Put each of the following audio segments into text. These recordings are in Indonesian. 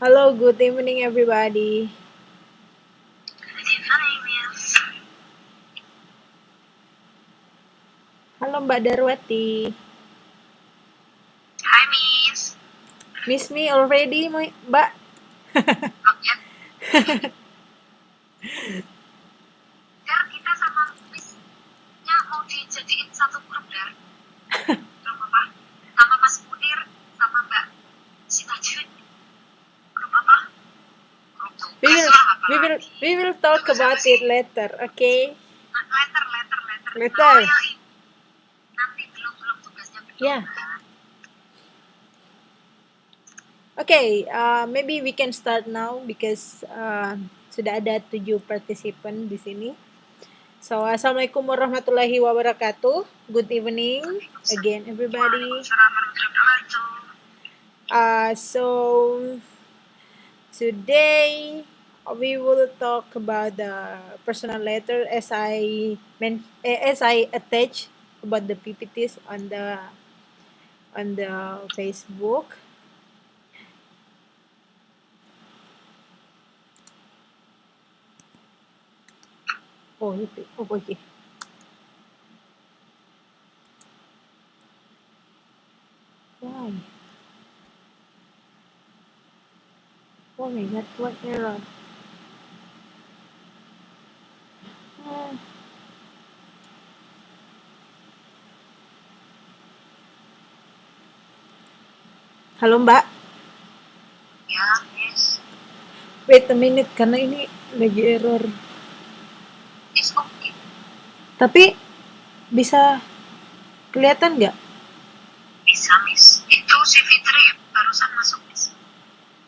Hello, good evening, everybody. Good evening, Miss. Halo, Mbak Darwati. Hi, Miss. Miss me already, Mbak? Not yet. Dar, kita sama Miss-nya mau dijadiin satu grup, Dar. Grup apa? Sama Mas Munir, sama Mbak Sita Jun. Grup apa? Grup tugas lah, apalagi. We will talk Tugas about apa sih? it later, okay? Letter. Later. Oh, ya, nanti belum tugasnya belum. Yeah. Okay, maybe we can start now because sudah ada 7 partisipan di sini. So, Assalamualaikum warahmatullahi wabarakatuh. Good evening again, everybody. Waalaikumsalam warahmatullahi wabarakatuh. So today we will talk about the personal letter as I attach about the PPTs on the Facebook. Oh, okay. Why? Oh my god, what error? Ah. Halo Mbak, Ya, Miss. wait a minute karena ini lagi error. It's okay. Tapi bisa kelihatan nggak? Bisa, Miss. Itu si Fitri barusan masuk, Miss.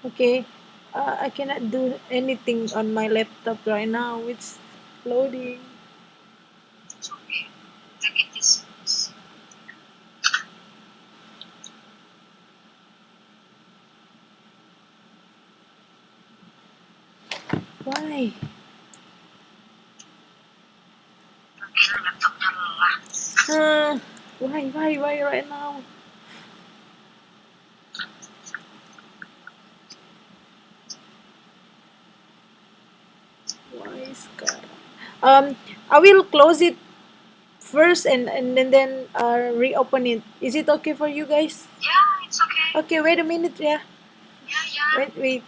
Okay, I cannot do anything on my laptop right now. It's loading. It's okay. Take it easy, Miss. Why? Mungkin laptopnya lelah. Why right now? Why sekarang? I will close it first and then reopen it. Is it okay for you guys? Yeah, it's okay. Okay, wait a minute, yeah. Yeah. Wait.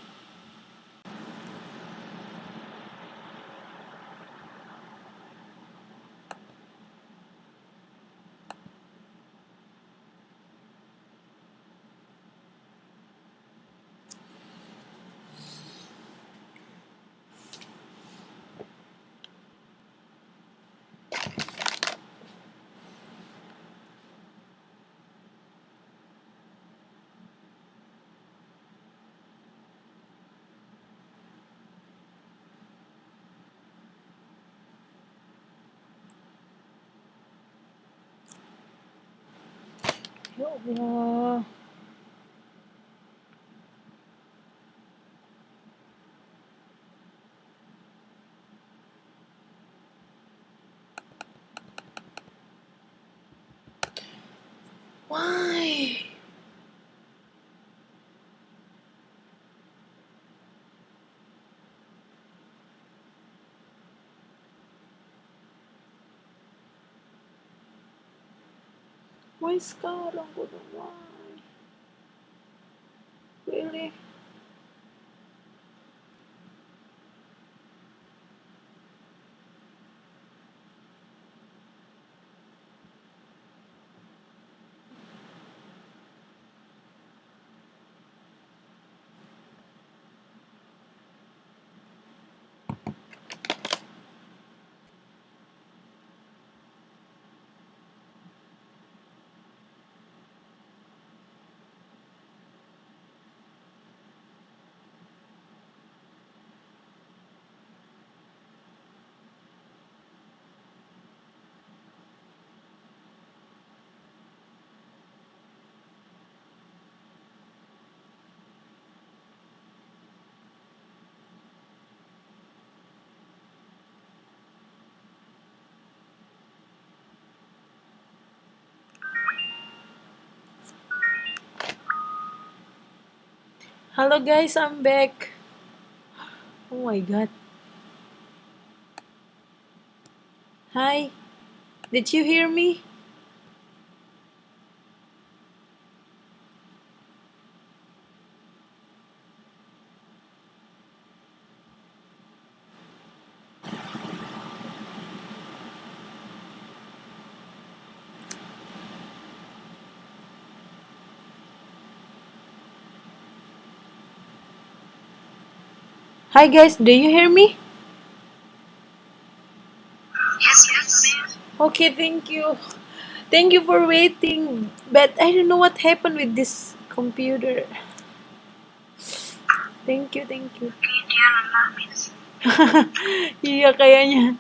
Ya Allah. Why? Why sekarang? Why? Really? Hello guys, I'm back. Oh my god. Hi. Did you hear me? Hi guys, do you hear me? Yes, yes. Okay, thank you. Thank you for waiting. But I don't know what happened with this computer. Thank you, thank you. Dia lelah, Miss. Iya kayaknya.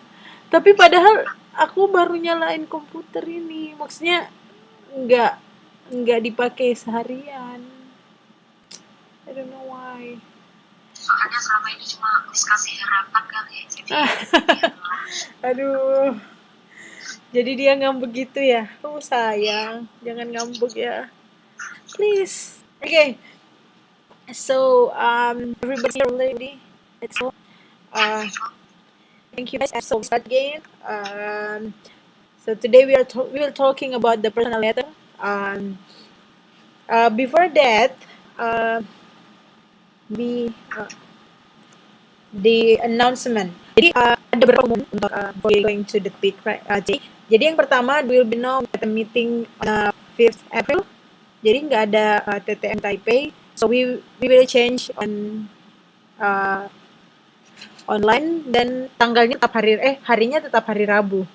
Tapi padahal aku baru nyalain komputer ini. Maksudnya nggak nggak dipakai seharian. I don't know why. Soalnya selama ini cuma diskusi harapan kali ya, jadi Aduh. Jadi dia ngambek gitu ya. Oh sayang, jangan ngambek ya. Please. Okay. So everybody already. Let's go. Uh, thank you guys. So we start again. So today we will talking about the personal letter. Um, Before that, uh, we the announcement. Jadi ada beberapa umum untuk before going to the topic, right? Jadi yang pertama we will be now at a meeting on 5th April. Jadi nggak ada TTM Taipei. So we will change on uh, online dan tanggalnya tetap harinya tetap hari Rabu.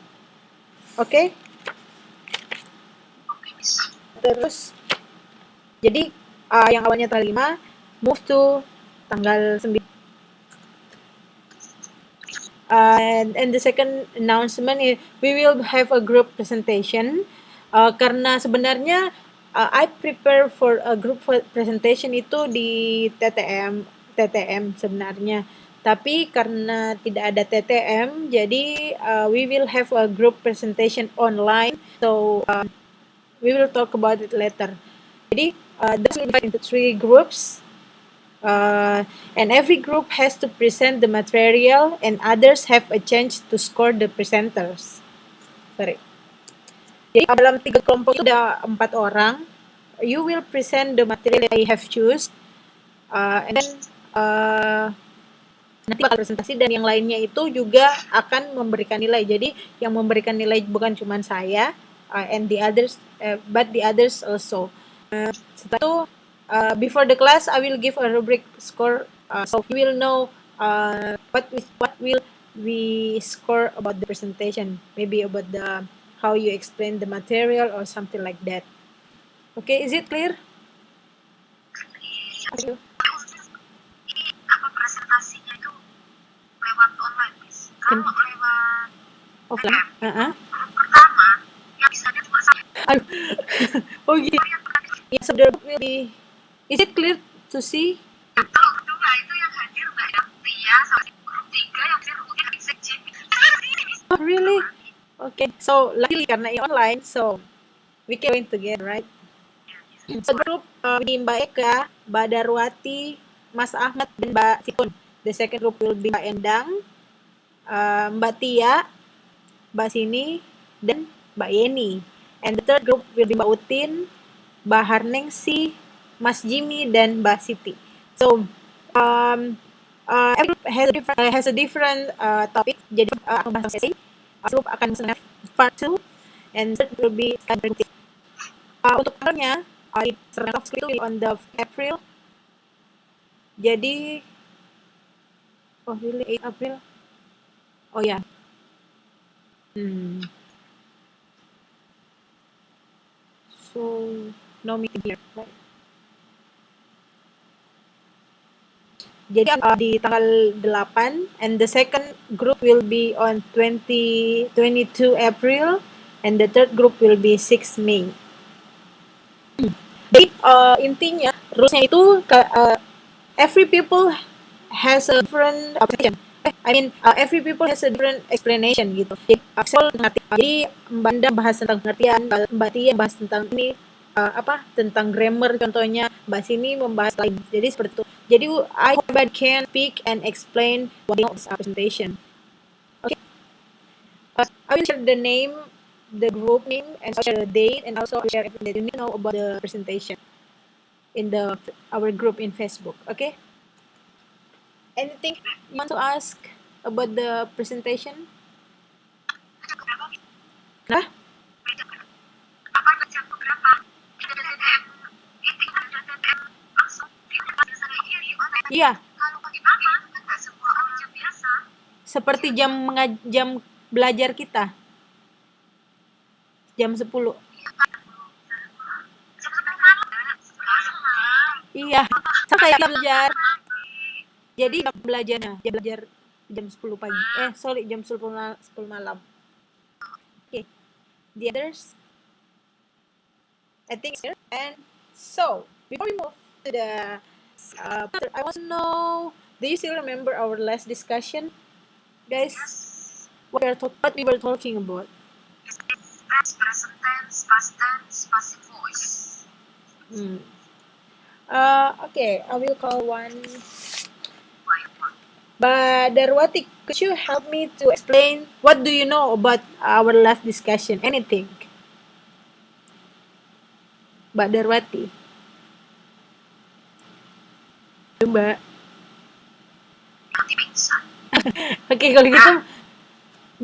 Oke? oke, Miss. Terus jadi yang awalnya tanggal 5 move to tanggal 9. And the second announcement is we will have a group presentation. Karena sebenarnya I prepare for a group presentation itu di TTM sebenarnya. Tapi karena tidak ada TTM, jadi we will have a group presentation online. So we will talk about it later. Jadi this will divide into 3 groups. And every group has to present the material and others have a chance to score the presenters. Sorry. Jadi dalam 3 kelompok itu ada 4 orang. You will present the material that you have choose. And then nanti bakal presentasi dan yang lainnya itu juga akan memberikan nilai. Jadi yang memberikan nilai bukan cuma saya and the others, but the others also. Setelah itu before the class I will give a rubric score, so you will know what will we score about the presentation, maybe about the how you explain the material or something like that. Okay, is it clear? Thank you. Ini apa presentasinya itu lewat online, Miss? Kalau lewat Offline? grup pertama, yang bisanya cuma saya. Aduh. Oh gitu. Yeah, so there will be. Is it clear to see? Kalau kedua itu yang hadir Mbak Tia sama grup 3 yang hadir mungkin habis sekjen. Oh really? Okay. So luckily karena ini online, so we can join together, right? So group di Mbak Eka, Mbak Darwati, Mas Ahmad dan Mbak Situn. The second group will be Mbak Endang, Mbak Tia, Mbak Sini, dan Mbak Yeni. And the third group will be Mbak Utin, Mbak Harningsi, Mas Jimmy, dan Mbak Siti. So every group has a different topic. Jadi aku bahas sesi. Group akan mengenai part 2 and third will be untuk tanggalnya itu on the April. Jadi oh really 8 April. Oh ya. So no meeting here. Right? Jadi di tanggal 8 and the second group will be on 22 April and the third group will be 6 May. Jadi intinya rulesnya itu every people has a different every people has a different explanation gitu. Jadi Mbak Anda bahas tentang pengertian, Mbak Tia bahas tentang ini, tentang grammar, contohnya Mbak Sini membahas lagi. Jadi seperti itu. Jadi I hope everybody can speak and explain what they know of our presentation. Okay. I will share the name, the group name, and share the date, and also share everything that you need to know about the presentation in our group in Facebook. Okay. Anything you want to ask about the presentation? Nah? Apa bacaku berapa? DTM meeting ada DTM langsung biasanya gimana ya? Iya, Kalau bagaimana? Nggak semua orang biasa. seperti jam belajar kita. Jam 10. Jam 10 malam. Iya, sama kayak belajar. Jadi jam belajar jam 10 pagi. Jam 10 malam. Okay. The others? I think here. And so, before we move to the I want to know, do you still remember our last discussion? Guys, what we were talking about? Tense, present tense, past tense, passive voice. Okay, I will call one. By one. But Darwati, could you help me to explain what do you know about our last discussion? Anything? Mbak Darwati. Mbak. Nanti pingsan. Oke, kalau gitu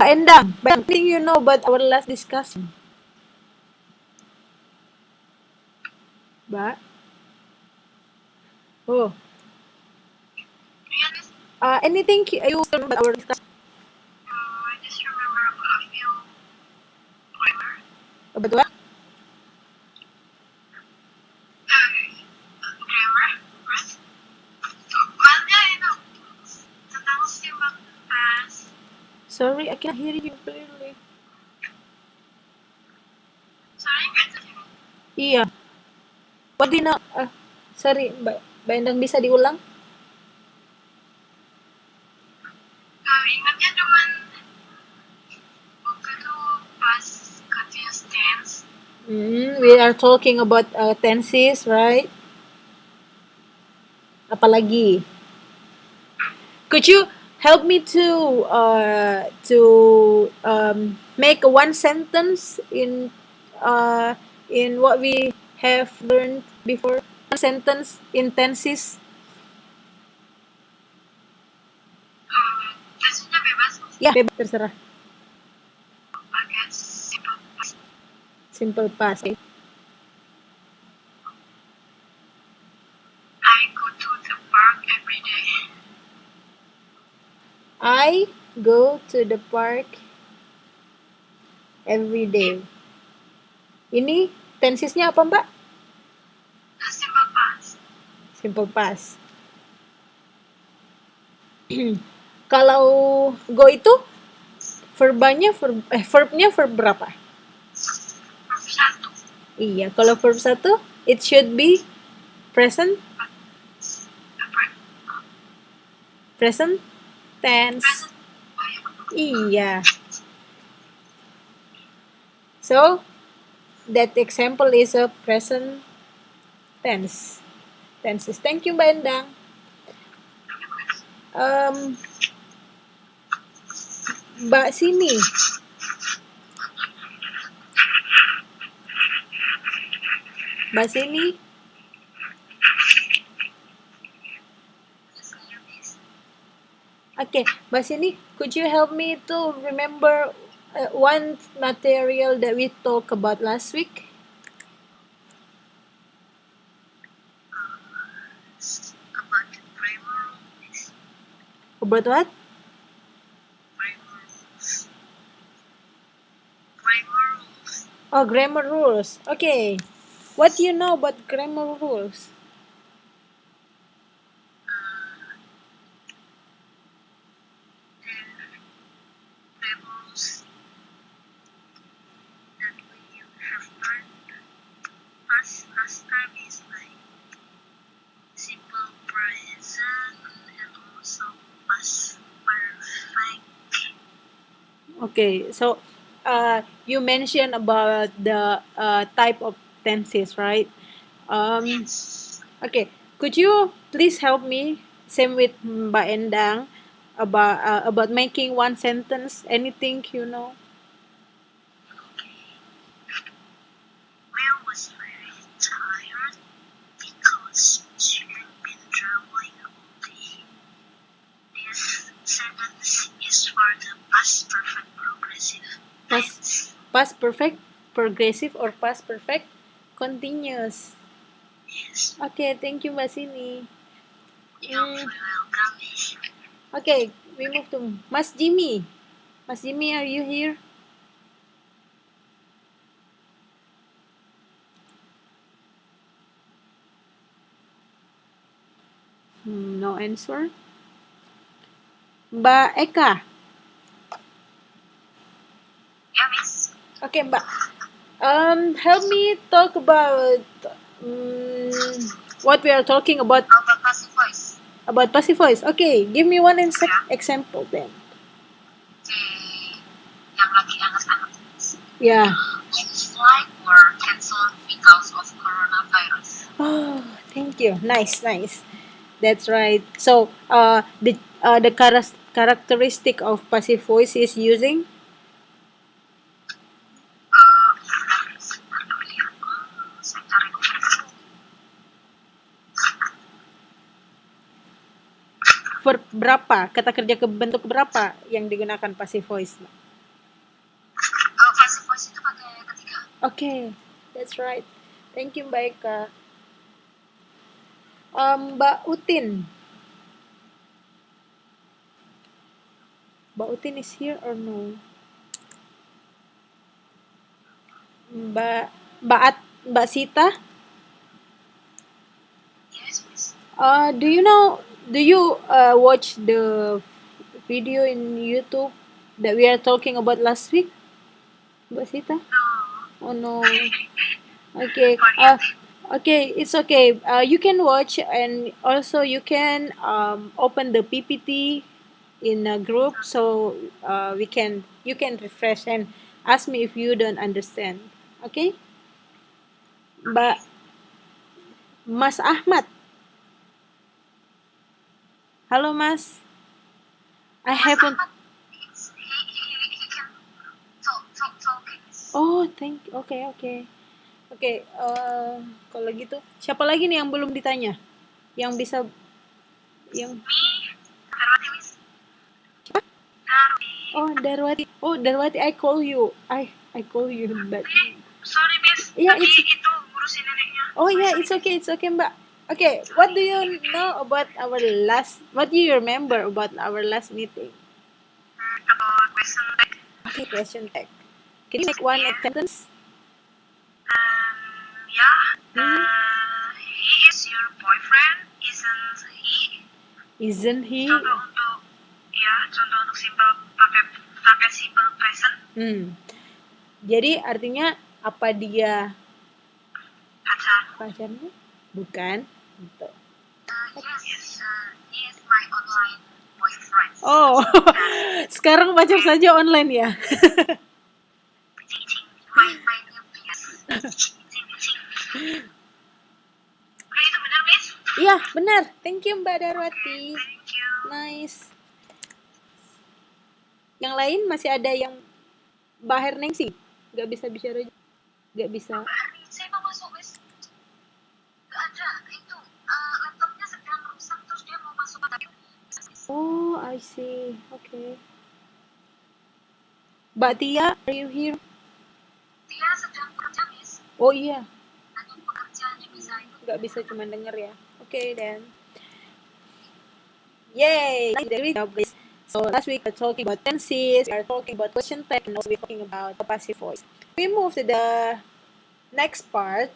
Mbak Endang, what do you know about our last discussion? Mbak. Oh. Anything you remember about our discussion? I just remember a few grammar. About what? Grammar, right? Soalnya itu tentang simple past. Sorry, I can't hear you clearly. Sorry, nggak jelas. Iya. What do you know? Sorry, Mbak Endang bisa diulang? Ingatnya cuman waktu itu pas continuous tense. We are talking about tenses, right? Apalagi? Could you help me to make one sentence in what we have learned before? One sentence in tenses. Tensinya bebas. Ya, bebas terserah. Pakai simple past. Simple past. Okay. I go to the park every day. I go to the park every day. Ini tensesnya apa, Mbak? Simple past. Simple past. Kalau go itu verbnya verb berapa? Verb 1. Iya, kalau verb 1 it should be present tense. Iya. So, that example is a present tense. Tenses. Thank you, Mbak Endang. Mbak Sini. Mbak Sini. Okay, Mbak Sini, could you help me to remember one material that we talked about last week? About grammar rules. About what? Grammar rules. Grammar rules. Oh, grammar rules. Okay. What do you know about grammar rules? The rules that we have learned last time is like simple present and also past perfect. Okay, so you mentioned about the type of tenses, right? Um, Yes. okay, could you please help me, same with Mbak Endang, about making one sentence, anything you know? Will was very tired because she had been traveling all day. This sentence is for the past perfect progressive Past, tense. past perfect, progressive, or past perfect, continuous. Yes. Okay, thank you, Mbak Sini. You're Mm, very welcome, Miss. okay, we move to Mas Jimmy. Mas Jimmy, are you here? No answer. Mbak Eka. Yeah, Miss. Okay, Mbak. Help me talk about what we are talking about How about passive voice? passive voice. Okay, give me one Yeah. example then. Okay. Yang lagi anget-anget. Yeah. Flight were cancelled because of coronavirus. Oh, thank you. Nice, nice. That's right. So, the characteristic of passive voice is using Sebentar lihat. Saya cari dulu. verb berapa, kata kerja ke bentuk berapa yang digunakan passive voice. Passive voice itu pakai ketiga. Okay, that's right. Thank you, Mbak Eka. Mbak Utin. Mbak Utin is here or no? Mbak Mbak Sita. Yes, Miss. Do you know? Do you watch the video in YouTube that we are talking about last week, Mbak Sita? No. Oh no. Okay. Forget. Okay. It's okay. You can watch, and also you can open the PPT in a group, so you can refresh and ask me if you don't understand. Okay, Mbak Mas Ahmad. Halo Mas. I Mas haven't. Ahmad, he can talk. Oh, Okay, okay. Oke, kalau gitu siapa lagi nih yang belum ditanya? Yang bisa yang Me, Darwati, Miss. siapa? Darwi. Oh, Darwati, I call you, but Sorry, Miss. yeah, Tadi it's itu ngurusin neneknya. oh Sorry, yeah, sorry. it's okay, Mbak. Okay, what do you know about our last? What do you remember about our last meeting? About question like, Okay, question tag. Can you make one yeah. sentence? Yeah. Hmm? He is your boyfriend, isn't he? Isn't he? Contoh untuk simple pakai simple present. Jadi artinya apa dia Pacar. pacarnya? Bukan. Gitu. Yes. He is my online boyfriend. Oh, sekarang pacar saja online ya? My new PS. Oke, itu benar, Miss? Iya, benar. Thank you, Mbak Darwati. Thank you. Nice. Yang lain masih ada yang Mbak Herningsi? Gak bisa bicara, gak bisa. Saya mau masuk, Miss. Gak ada. Itu laptopnya sedang rusak, terus dia mau masuk lagi. Oh, I see. Okay. Mbak Tia, are you here? Dia sedang bekerja, Miss. Oh iya, Hanya pekerjaannya bisa itu. gak bisa cuma denger ya. Okay, then. Yay! Great job, guys. So last week we were talking about tenses, we are talking about question type, and also we're talking about the passive voice. We move to the next part.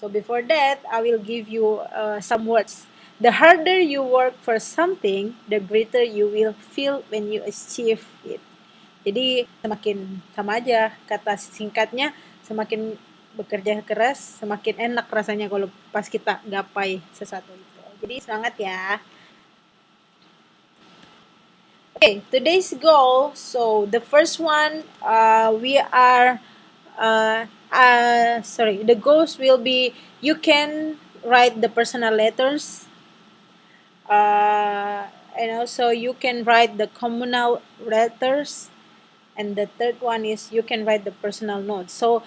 So before that, I will give you some words. The harder you work for something, the greater you will feel when you achieve it. Jadi semakin sama aja kata singkatnya, semakin bekerja keras, semakin enak rasanya kalau pas kita gapai sesuatu itu. Jadi semangat ya. Okay, today's goal. So the first one, we are the goals will be you can write the personal letters, and also you can write the communal letters, and the third one is you can write the personal notes. So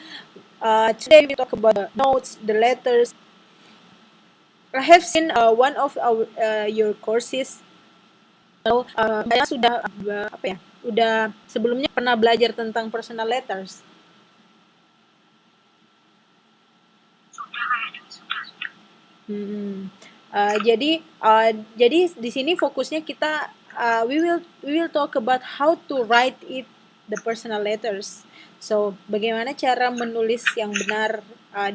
today we talk about the notes, the letters. I have seen one of your courses. So Mbak sudah apa ya? Udah sebelumnya pernah belajar tentang personal letters. Sudah kayaknya sudah. Hmm. Jadi di sini fokusnya kita we will talk about how to write it the personal letters. So bagaimana cara menulis yang benar,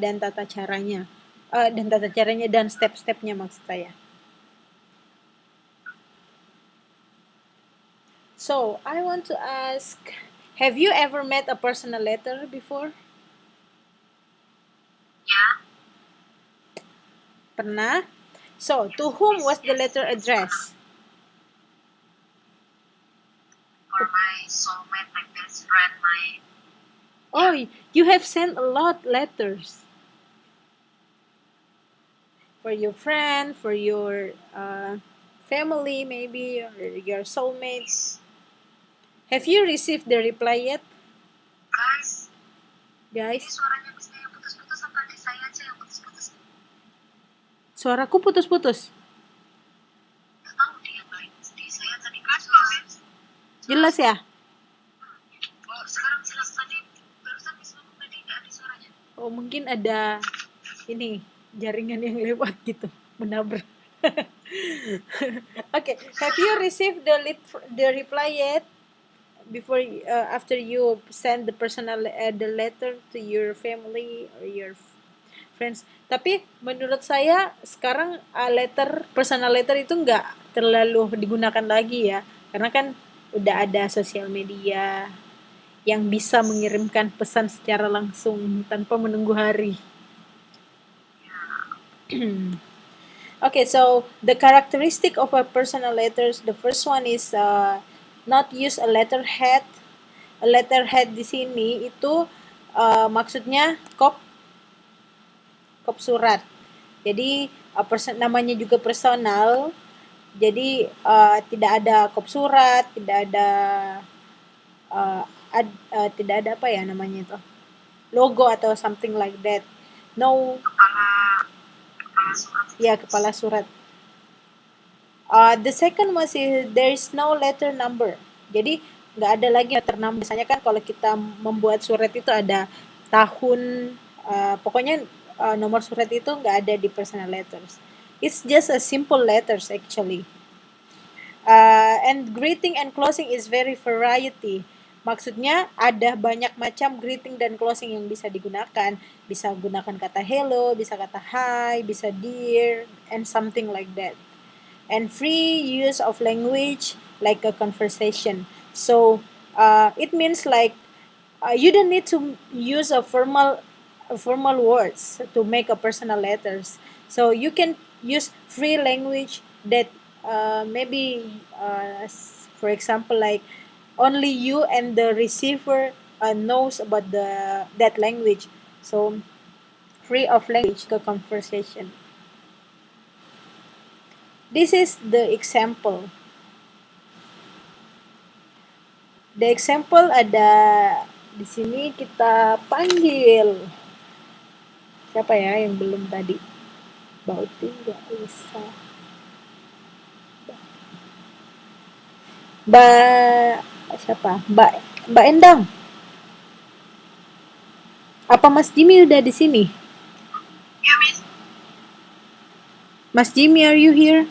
dan tata caranya, dan step-stepnya maksud saya. So I want to ask, have you ever met a personal letter before? Ya, Pernah. So to whom was the letter addressed? for my soulmate, my best friend, my Oh, you have sent a lot letters for your friend, for your family, maybe, or your soulmates. Have you received the reply yet, guys. Ini guys? suaranya bisa yang putus-putus apa di saya aja yang putus-putus? Suaraku putus-putus. Gak tahu dia baik di saya tadi kan jelas. Jelas ya? Oh, sekarang jelas tadi barusan disebut tadi nggak ada suaranya. Oh, mungkin ada ini jaringan yang lewat gitu, menabrak. Okay, have you received the reply yet? Before after you send the letter to your family or your friends. Tapi menurut saya sekarang personal letter itu nggak terlalu digunakan lagi ya, karena kan udah ada sosial media yang bisa mengirimkan pesan secara langsung tanpa menunggu hari. Okay, so the characteristic of a personal letters, the first one is not use a letterhead. A letterhead di sini itu maksudnya kop surat. Jadi namanya juga personal. Jadi tidak ada kop surat, tidak ada apa ya namanya itu, logo atau something like that. No, Kepala surat. ya kepala surat. The second one is there is no letter number. Jadi nggak ada lagi letter number. Biasanya kan kalau kita membuat surat itu ada tahun, pokoknya nomor surat itu nggak ada di personal letters. It's just a simple letters actually. And greeting and closing is very variety. Maksudnya ada banyak macam greeting dan closing yang bisa digunakan. Bisa gunakan kata hello, bisa kata hi, bisa dear, and something like that. And free use of language like a conversation. So it means like you don't need to use a formal words to make a personal letters. So you can use free language that maybe for example like only you and the receiver knows about that language. So free of language the conversation. This is the example. The example ada di sini, kita panggil siapa ya yang belum tadi? Bauti nggak bisa. Siapa? Mbak Endang. Apa Mas Jimmy udah di sini? Ya, Miss. Mas Jimmy, are you here?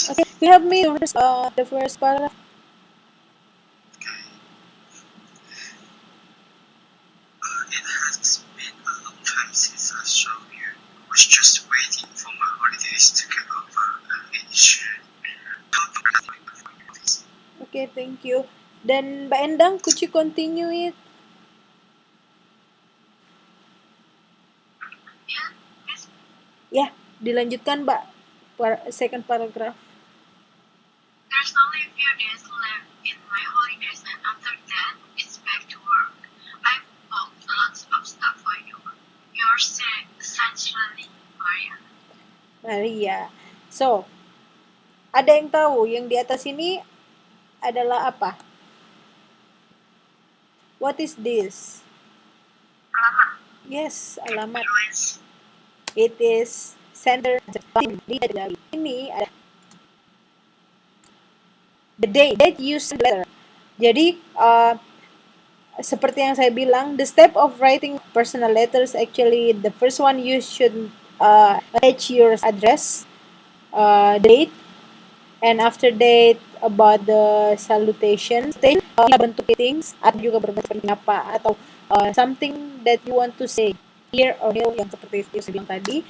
Okay, can you help me the first paragraph? It has been a long time since I saw you. Was just waiting for my holidays to get over and finish. Okay, thank you. Dan Mbak Endang, could you continue it? Ya, dilanjutkan Mbak. Second paragraph. There's only a few days left in my holidays and after that it's back to work. I Shirley, Maria. Maria. So, ada yang tahu yang di atas ini adalah apa? What is this? Alamat. Yes, alamat. Address. It is center. Ini ada the day that you send letter. Jadi seperti yang saya bilang, the step of writing personal letters, actually the first one you should attach your address, date, and after that about the salutation, bentuk things, atau juga berbentuk apa, atau something that you want to say here or here, yang seperti itu saya bilang tadi.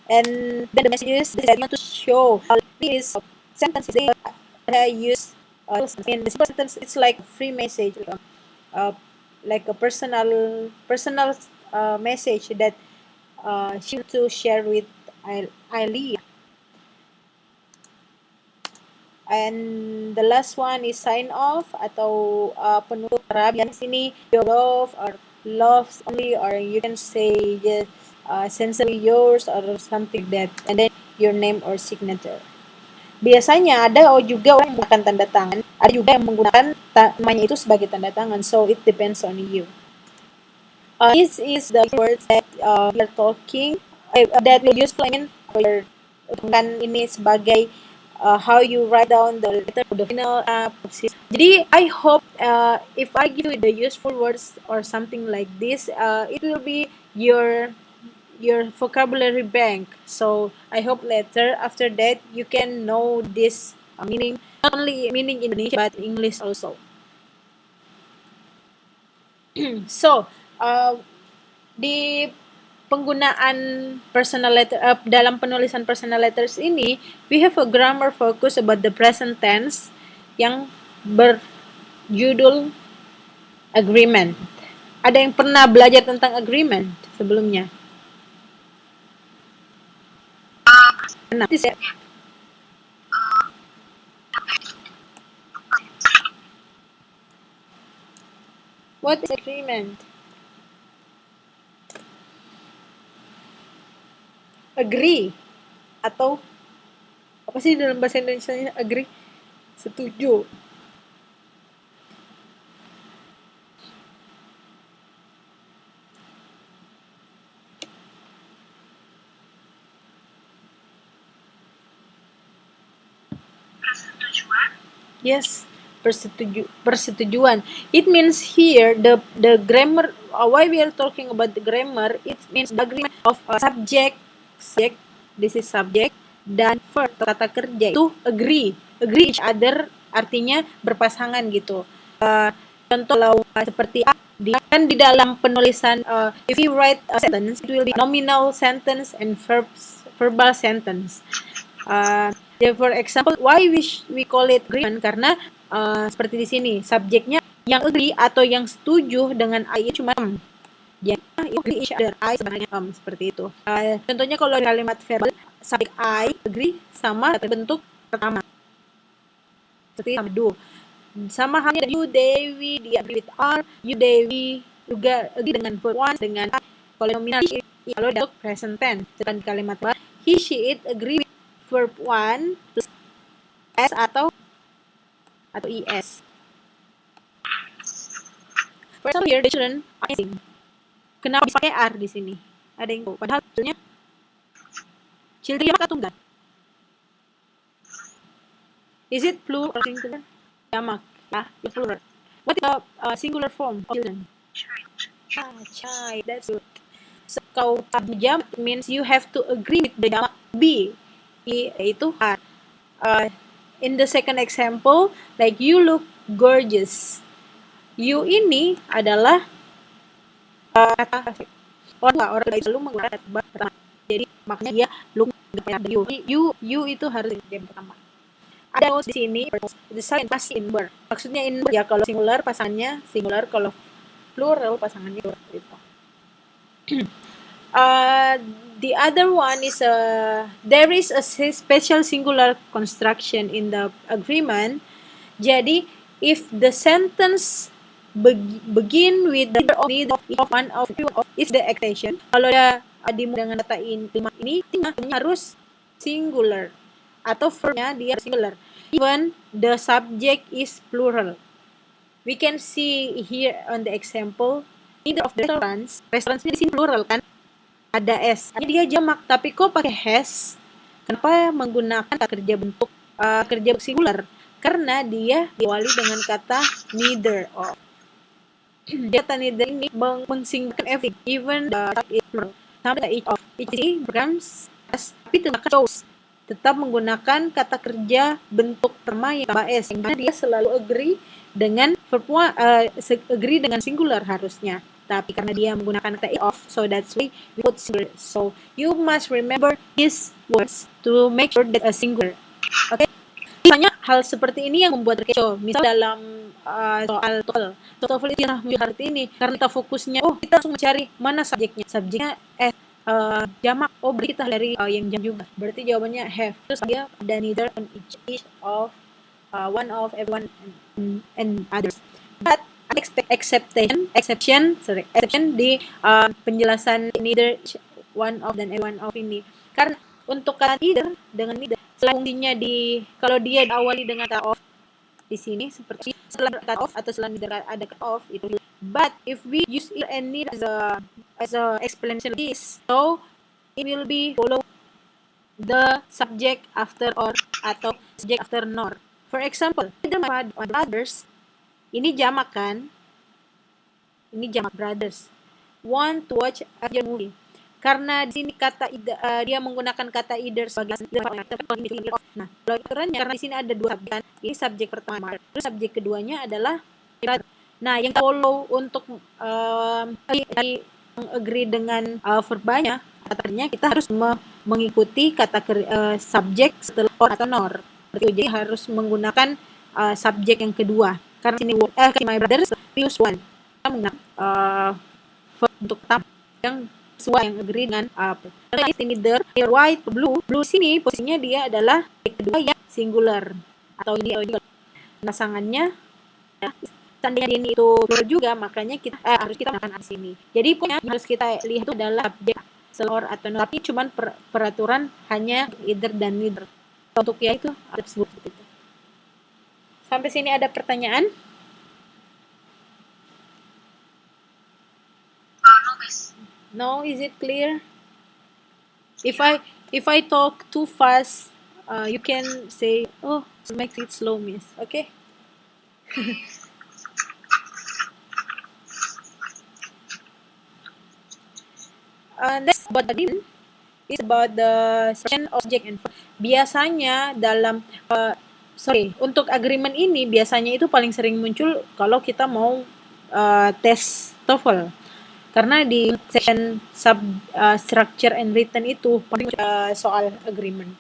And then the messages that you want to show is sentences that I use in the simple sentence. It's like free message, like a personal message that she want to share with Ali. And the last one is sign off atau penutup Arab. Yang sini your love or loves only, or you can say just sincerely yours or something like that, and then your name or signature. Biasanya ada juga orang yang menggunakan tanda tangan, ada juga yang menggunakan namanya itu sebagai tanda tangan, so it depends on you. This is the words that we are talking, that we use in kan ini sebagai how you write down the letter of the final. Jadi I hope if I give you the useful words or something like this, it will be your vocabulary bank. So I hope later after that you can know this meaning, not only meaning Indonesia but English also. So di penggunaan personal letter dalam penulisan personal letters ini, we have a grammar focus about the present tense yang berjudul agreement. Ada yang pernah belajar tentang agreement sebelumnya? Pernah. What is agreement? Agree atau apa sih dalam bahasa Indonesia agree? Setuju. Persetujuan. Yes, persetujuan. It means here the grammar. Why we are talking about the grammar? It means the agreement of subject. This is subject, dan verb kata kerja itu agree each other, artinya berpasangan gitu. Contoh kalau seperti kan di dalam penulisan, if you write a sentence, it will be nominal sentence and verbal sentence. For example, why we call it agreement? Karena seperti di sini subjeknya yang agree atau yang setuju dengan I cuma ya, agree each other, I sebenarnya seperti itu. Contohnya kalau kalimat verbal, subjek I agree sama bentuk pertama. Seperti sama do. Sama halnya you, Dewi, dia agree with R, you, Dewi juga agree dengan verb one, dengan I. Kalau nominal, kalau bentuk present tense. Sedangkan kalimat verbal, he, she, it agree with verb one plus s atau es. For example, here the children are missing. Kenapa bisa pakai R di sini? Ada yang tahu? Padahal sebetulnya children jamak atau tunggal? Is it plural or singular? Jamak, ya, plural. What is the singular form of children? Child. That's good. So kalau jamak means you have to agree with the jamak be, yaitu R. In the second example, like you look gorgeous. You ini adalah kata orang selalu menggunakan verb pertama. Jadi makanya dia look depan you itu harus yang pertama. Ada di sini the second pasti in verb. Maksudnya in verb ya, kalau singular pasangannya singular, kalau plural pasangannya plural gitu. The other one is there is a special singular construction in the agreement. Jadi if the sentence begin with the neither of one of you is the extension. Kalau ada dimulai dengan kata ini harus singular atau verbnya dia singular. Even the subject is plural. We can see here on the example, neither of the restaurants ini di sini plural kan, ada s. Dia jamak, tapi kok pakai has? Kenapa menggunakan kata kerja singular? Karena dia diawali dengan kata neither of. Kata neither ini mensingkirkan everything, even the is plural. Sampai each of. Each ini becomes as, tapi tidak chose. Tetap menggunakan kata kerja bentuk terma yang tambah s, sehingga dia selalu agree dengan agree dengan singular harusnya. Tapi karena dia menggunakan kata of, so that's why we put singular. So you must remember these words to make sure that a singular. Okay? Misalnya hal seperti ini yang membuat terkecoh. Misal dalam soal TOEFL itu yang arti ini karena kita fokusnya, kita langsung mencari mana subjeknya jamak, berarti kita dari yang jam juga, berarti jawabannya have. Terus dia ada neither on each of one of everyone and others. But exception di penjelasan neither one of dan everyone of ini, karena untuk kata either dengan neither fungsinya kalau dia diawali dengan cut off di sini seperti setelah cut off atau setelah neither ada cut off itu. But if we use either and neither as a explanation this, so it will be follow the subject after or atau subject after nor. For example, either my father or brothers, ini jamak kan? Ini jamak brothers want to watch a movie. Karena di sini kata dia menggunakan kata either sebagai nah, kerennya karena di sini ada dua subjek. Ini subjek pertama, terus subjek keduanya adalah nah, yang follow untuk agree dengan verbanya, katanya kita harus mengikuti kata subjek setelah or atau nor. Jadi harus menggunakan subjek yang kedua. Karena sini my brothers use one. Kita menggunakan verb untuk pertama yang sesuai yang agree dengan neither white blue sini posisinya dia adalah kedua yang singular atau ini pasangannya seandainya ini itu plural juga, makanya kita harus kita menggunakan di sini. Jadi pokoknya harus kita lihat itu adalah subjek selor atau no, tapi cuman peraturan hanya either dan neither. Untuk ya itu harus seperti itu. Sampai sini ada pertanyaan? No, is it clear? If I talk too fast, you can say, make it slow, miss. Okay? That's about the is about the section object and verb. Biasanya dalam untuk agreement ini biasanya itu paling sering muncul kalau kita mau tes TOEFL. Karena di section structure and written itu paling soal agreement.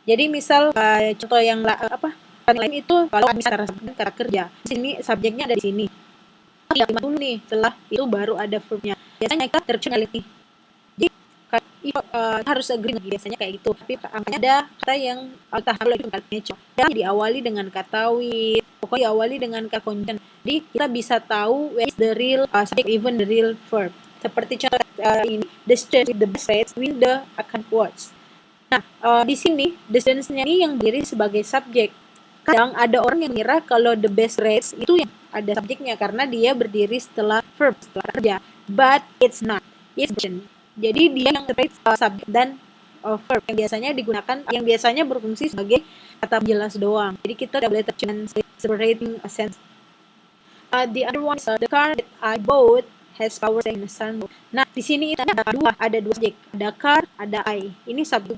Jadi misal contoh yang lain itu kalau misalnya kata kerja, di sini subjeknya ada di sini. Kalimat dulu nih, setelah itu baru ada verbnya. Biasanya kita tercuali. Jadi harus agree biasanya kayak gitu. Tapi angkanya ada kata yang kita harus yang diawali dengan kata with, pokoknya diawali dengan kata conjunction. Jadi kita bisa tahu where is the real subject, even the real verb. Seperti contoh ini, the student with the best grades win the account words. Nah, di sini the students-nya ini yang berdiri sebagai subjek. Kadang ada orang yang mengira kalau the best grades itu yang ada subjeknya karena dia berdiri setelah verb, setelah kerja. But it's not. It's action. Jadi dia yang terkait subjek dan verb yang biasanya digunakan, yang biasanya berfungsi sebagai kata penjelas doang. Jadi kita tidak boleh separating a sense. The other one is the car that I bought has power in the sun. Nah, di sini ada dua subjek, ada car, ada I. Ini subjek.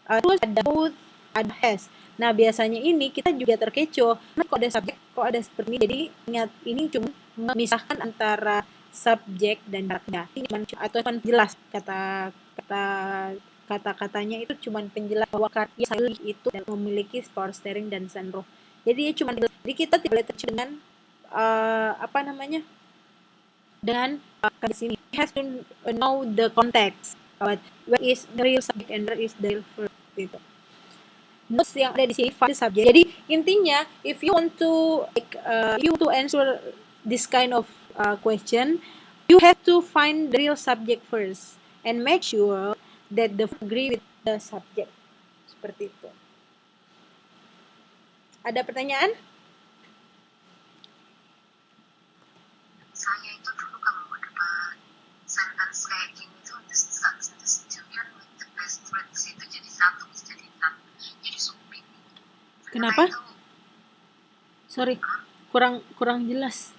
Terus ada both, ada has. Nah, biasanya ini kita juga terkecoh. Nah, kok ada subjek, kok ada seperti ini. Jadi ingat, ini cuma memisahkan antara subjek dan kata. Ini cuma atau penjelas kata-katanya itu cuma penjelas bahwa karya Salih itu memiliki power steering dan sunroof. Jadi cuma jadi kita tidak boleh terkecoh dengan dengan di sini. We have to know the context. Where is the real subject and where is the real verb gitu. Notes yang ada di sini find subject. Jadi intinya if you want to answer this kind of question, you have to find the real subject first. and make sure that the agree with the subject. Seperti itu. Ada pertanyaan? Saya itu dulu kalau dapat sentence kayak gini tuh the student with the best grades itu jadi satu, jadi submit. Kenapa? Itu, Sorry, kurang jelas.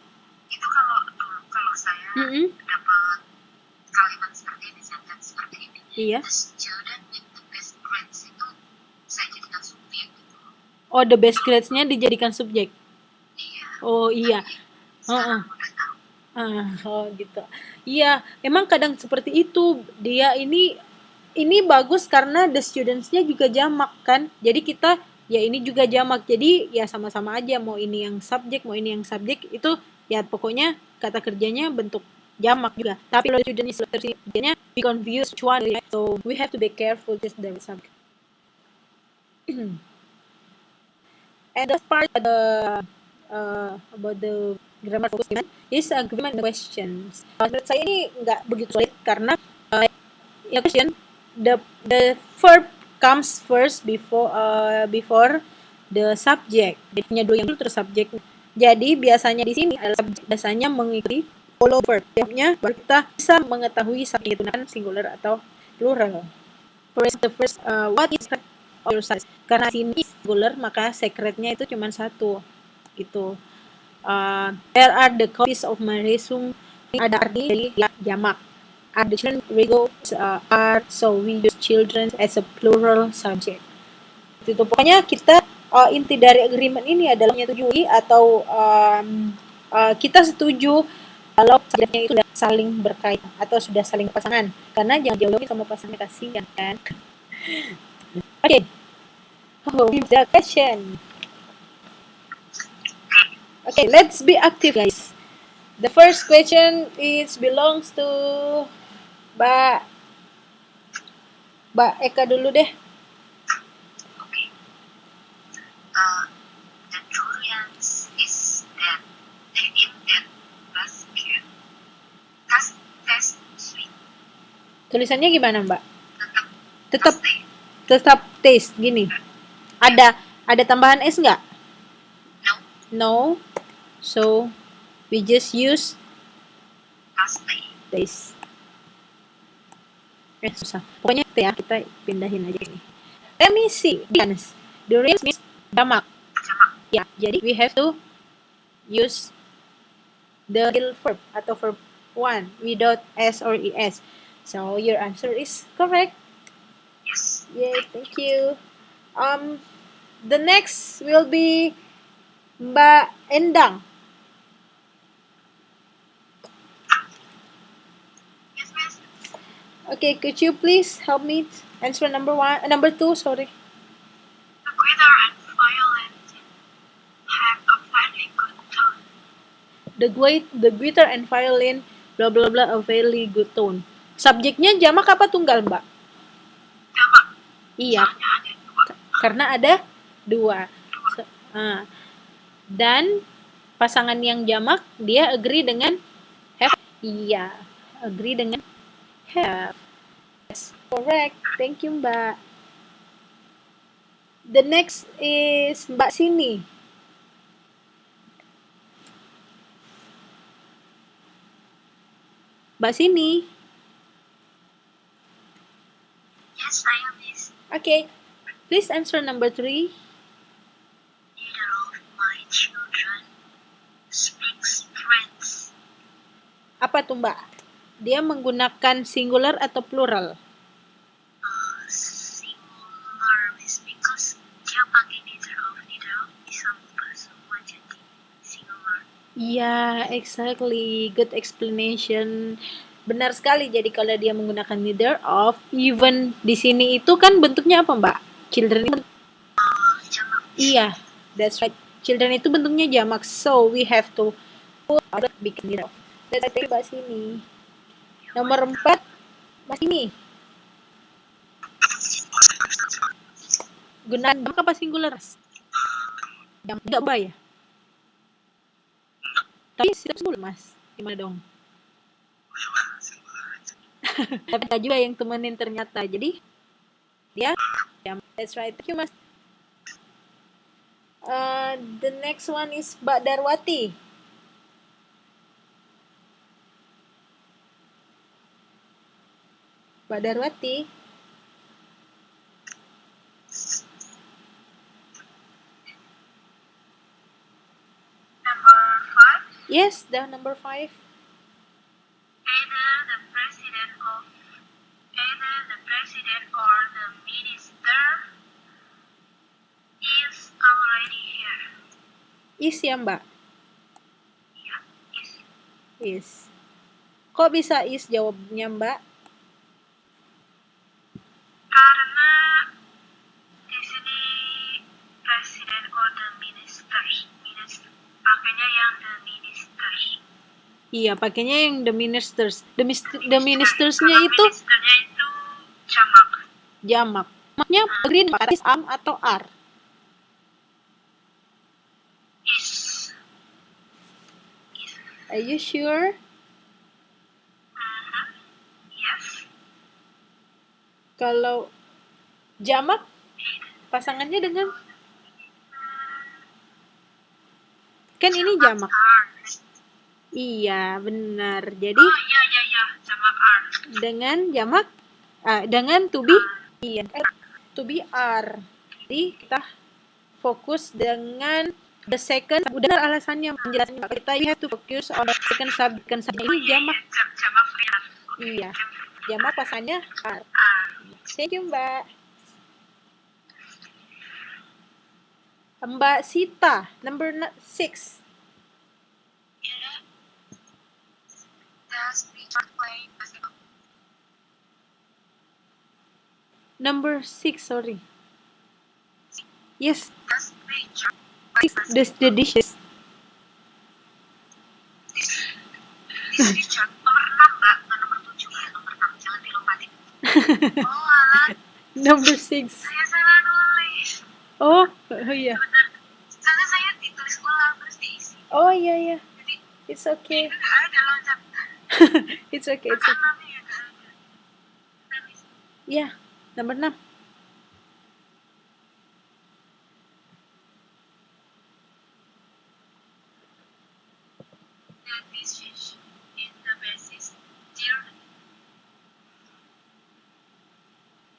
itu kalau dulu kalau saya dapat kalimat seperti ini, sentence seperti ini, Iya. the student with the best grades itu saya jadikan subjek gitu. Oh, the best grades-nya dijadikan subjek. Iya. Oh iya. Sekarang udah tahu. Oh gitu. Iya, emang kadang seperti itu. Dia ini bagus karena the students-nya juga jamak kan. Jadi kita ya ini juga jamak. Jadi ya sama-sama aja mau ini yang subjek, mau ini yang subjek itu ya pokoknya kata kerjanya bentuk jamak juga. Tapi kalau student is kerjanya we confuse which one, so we have to be careful with the subject. And the part about the grammar focus is agreement questions. Menurut saya ini nggak begitu sulit karena ya question the verb comes first before the subject. Jadi punya dua yang dulu terus subjek. Jadi biasanya di sini adalah subjek biasanya mengikuti follow verb. Jawabnya baru kita bisa mengetahui subjek itu singular atau plural. The first what is your size? Karena sini singular maka secretnya itu cuma satu gitu. There are the copies of my resume. Ada arti dari jamak. The children we go are, so we use children as a plural subject. Itu pokoknya kita inti dari agreement ini adalah menyetujui atau kita setuju kalau subjeknya itu sudah saling berkaitan atau sudah saling pasangan. Karena jangan jauh-jauhin sama pasangan, kasihan kan. Okay. Oh, the question. Okay, let's be active, guys. The first question belongs to Mbak Eka dulu deh. Okay. The durians is that they in that basket. Taste sweet. Tulisannya gimana, Mbak? Tetap taste gini. Ada tambahan s nggak? No. So we just use taste. Susah. Pokoknya ya kita pindahin aja ini. Let me see. Durians means jamak. Ya, jadi we have to use the real verb atau verb one without s or es. So your answer is correct. Yes. Yay, thank you. The next will be Mbak Endang. Yes, miss. Okay, could you please help me answer number 2, sorry. The glitter and violet have a fairly good tone. The glitter and violin blah blah blah a very good tone. Subjeknya jamak apa tunggal, Mbak? Jamak. Iya. Karena ada dua. Dan pasangan yang jamak dia agree dengan have. Iya, agree dengan have. That's correct. Thank you, Mbak. The next is Mbak Sini. Mbak Sini. Yes, I am, miss. Okay, please answer number 3. Neither of my children speaks French. Apa tuh, Mbak? Dia menggunakan singular atau plural? Singular, miss, because dia pakai neither of bisa buka semua jadi singular. Yeah, exactly. Good explanation. Benar sekali. Jadi kalau dia menggunakan neither of, even di sini itu kan bentuknya apa, Mbak? Children itu Jamak. Iya, that's right. Children itu bentuknya jamak, so we have to put big neither of. That's right, Mbak Sini. Nomor 4, Mbak Sini. Gunakan jamak apa singular? Jamak tidak ubah ya? Tapi singular, Mas. Gimana dong? Tapi ada juga yang temenin ternyata. Jadi dia that's right. Thank you, Mas. The next one is Mbak Darwati. Mbak Darwati. Number 5. Yes, the number 5. Either the president or the minister is already here. Is ya, Mbak? Ya, is. Is. Kok bisa is jawabnya, Mbak? Karena di sini presiden or the ministers. Pakainya yang the ministers. Iya, pakainya yang the ministers. The ministersnya Kalau itu ministernya itu jamak. jamak. Jamaknya agree dengan kata is, am atau are? Is. Are you sure? Yes. Kalau jamak pasangannya dengan kan ini jamak. Are. Iya, benar. Jadi Oh iya, jamak are. dengan jamak dengan to be iya, to be are. Jadi kita fokus dengan the second. Udah alasannya penjelasannya. Kita you have to focus on the second subject. Ini jamak. Jamak are. Iya. Jamak pasangannya are. Thank you, Mbak. Mbak Sita, number 6. Does Richard play basketball? Number 6, sorry. Yes, Does Richard play basketball? the dishes. This Richard nomor 6, Mbak, bukan nomor 7, ya, nomor 6. Jangan dilompatin. Oh, alah. Number 6. Saya salah nulis. Oh iya. Benar. Soalnya saya ditulis ulang terus diisi. Oh iya. Jadi It's okay. itu nggak ada loncat. It's okay. It's okay. Rekamannya ya nggak ada. Tulis. Yeah, number 6. The dish in the basis dirty.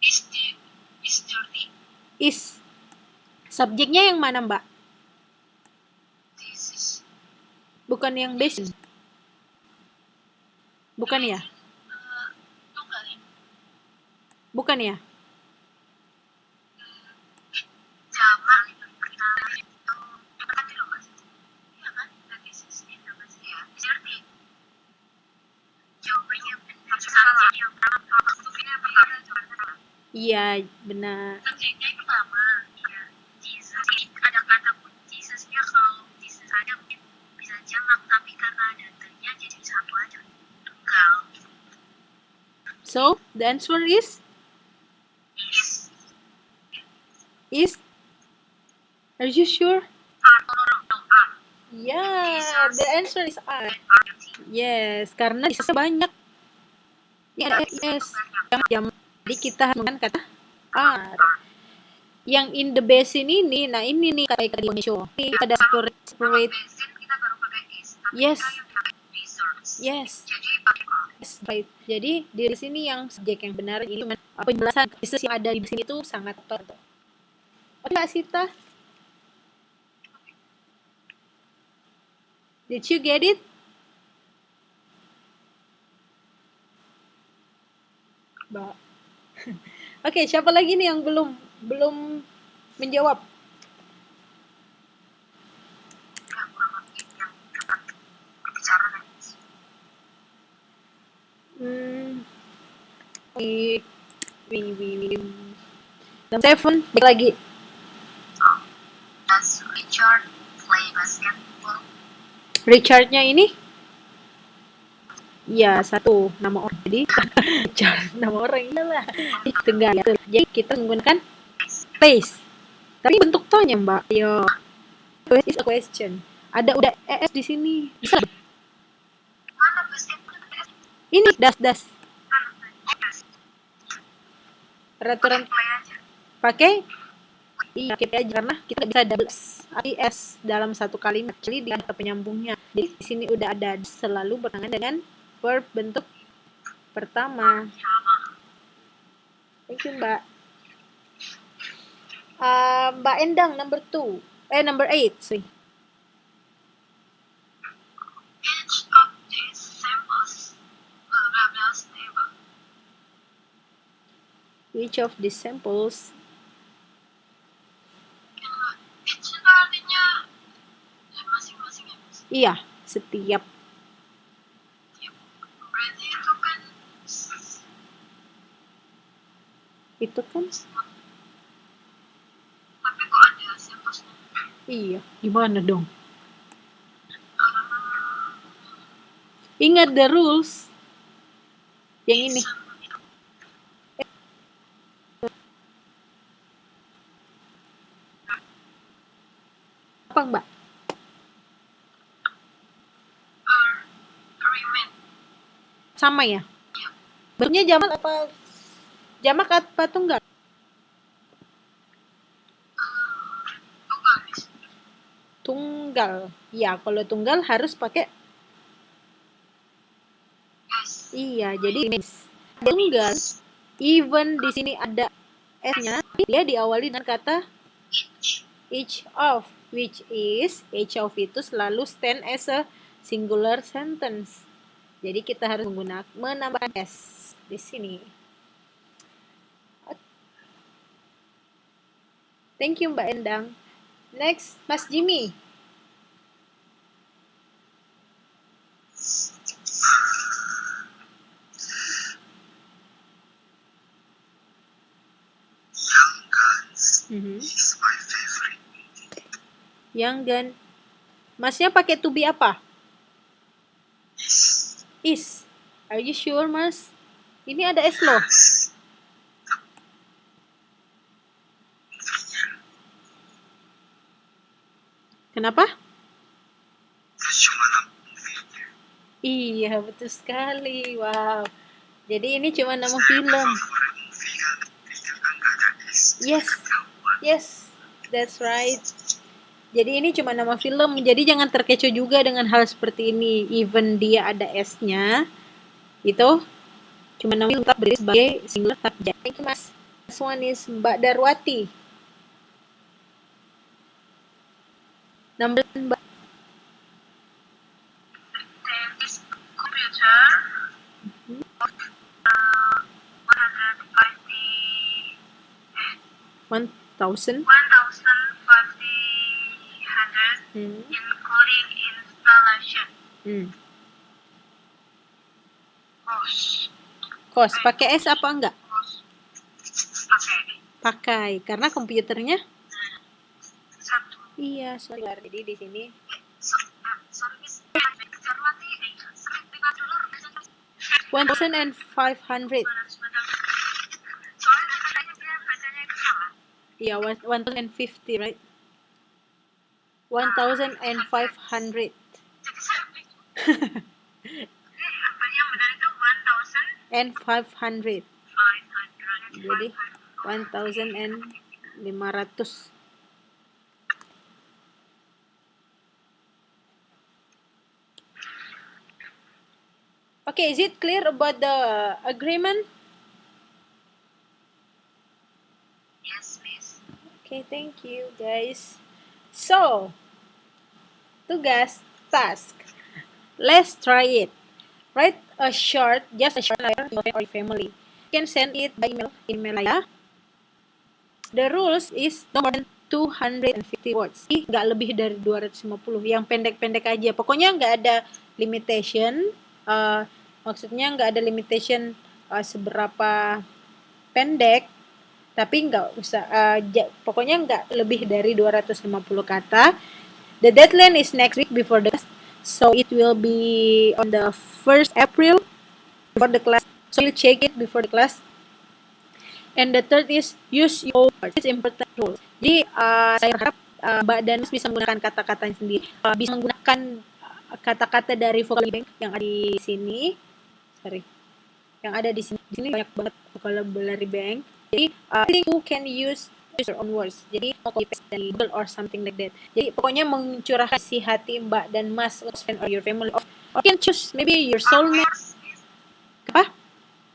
Is dirty. Is. Subjeknya yang mana, Mbak? This is Bukan yang basin. Bukan ya? tunggal ya. Bukan ya? Jamak tadi loh Mas. Iya kan? The dish is in the basis ya. Dirty. Jawabannya salah. Yang pertama. Yang pertama jawabannya. Iya, benar. Subjeknya yang pertama. Ya. Jesus. Ada kata kunci. Jesusnya kalau Jesus aja mungkin bisa jamak, tapi karena ada the-nya jadi satu aja. Tunggal. So, the answer is Is. Are you sure? No. Yeah, the answer is are. Yes, karena disesnya banyak. Yes. Jam. Jadi kita harus menggunakan kata are. Yang in the basin ini, nah ini nih kata di Indonesia. Ini ada separate. Bensin kita baru pakai is. Tapi Yes. kita yang pakai resource. Yes. Jadi pakai are. Yes, right. Jadi di sini yang subjek yang benar ini cuma penjelasan basis yang ada di sini itu sangat total. Oke, Mbak Sita. Did you get it? Mbak. Oke, siapa lagi nih yang belum menjawab? Yang kurang lebih yang dapat berbicara kan. Seven, baik lagi. Does Richard play basketball? Richardnya ini? Ya, satu nama orang. Jadi Richard nama orang iyalah. Tengah ya. Jadi kita menggunakan space. Tapi bentuk tonya, Mbak. Yo. Is a question. Ada udah es di sini. Bisa. Mana basketball? Ini das. Peraturan Play aja. pakai iya pakai aja karena kita nggak bisa double s dalam satu kalimat, jadi di kata penyambungnya. Jadi di sini udah ada selalu bertangan dengan verb bentuk pertama. Sama. Thank you, Mbak. Mbak Endang number 8, sorry. Each of these samples blah blah stable. Each of these samples. Each itu artinya masing-masing ya, Mas? Iya, setiap. Berarti itu kan Itu kan tapi kok ada samplesnya? iya. Gimana dong? Ingat the rules. Yang ini. Apa, Mbak? Remain. Sama ya? Bentuknya jamak apa tunggal? Tunggal, Miss. Tunggal. Ya, kalau tunggal harus pakai Yes. iya. Jadi ini tunggal. Even di sini ada s-nya, dia diawali dengan kata each of, which is each of itu selalu stand as a singular sentence. Jadi kita harus menambahkan s di sini. Thank you, Mbak Endang. Next, Mas Jimmy. Is my favorite. Young gun. Masnya pakai to be apa? Is. Are you sure, Mas? Ini ada S loh. Kenapa? Cuma movie-nya. Iya, betul sekali. Wow. Jadi ini cuma nama film. Favorit movie kan nggak ada is. Yes. Yes, that's right. Jadi ini cuma nama film. Jadi jangan terkecoh juga dengan hal seperti ini. Even dia ada S-nya, itu cuma nama film tetap berdiri sebagai singular subject. Thank you, Mas. This one is Mbak Darwati. Number 10, Mbak. This computer 1000. 1500 Hmm. including installation. Cost. Pakai S apa enggak? Pakai Pakai. Karena komputernya? satu. Iya, sorry. Jadi di sini. Sorry, Miss. Darwati, $1,500. 1,500. Soalnya katanya dia bacanya itu salah. Iya, 1,050, right? 1,500. Jadi saya bingung. Apa yang benar itu 1,500. And 500. Jadi 1,500. Okay, is it clear about the agreement? Yes, Miss. Okay, thank you, guys. So, tugas, task. Let's try it. Write just a short letter to your friend or family. You can send it by email aja. The rules is no more than 250 words. Nggak lebih dari 250. Yang pendek-pendek aja. Pokoknya nggak ada limitation. Maksudnya nggak ada limitation seberapa pendek. Tapi nggak usah. Pokoknya nggak lebih dari 250 kata. The deadline is next week before the class. So it will be on the 1st April before the class. So you'll check it before the class. And the third is use your words. It's important rule. Jadi saya harap Mbak Danis bisa menggunakan kata-katanya sendiri. Bisa menggunakan kata-kata dari vocabulary bank yang ada di sini. Sorry. Yang ada di sini. Di sini banyak banget vocabulary bank. Jadi I think you can use your own words. Jadi mau copy paste dari Google or something like that. Jadi pokoknya mencurahkan isi hati Mbak dan Mas friend or your family, or you can choose maybe your Our soulmate. lovers, yes. Apa?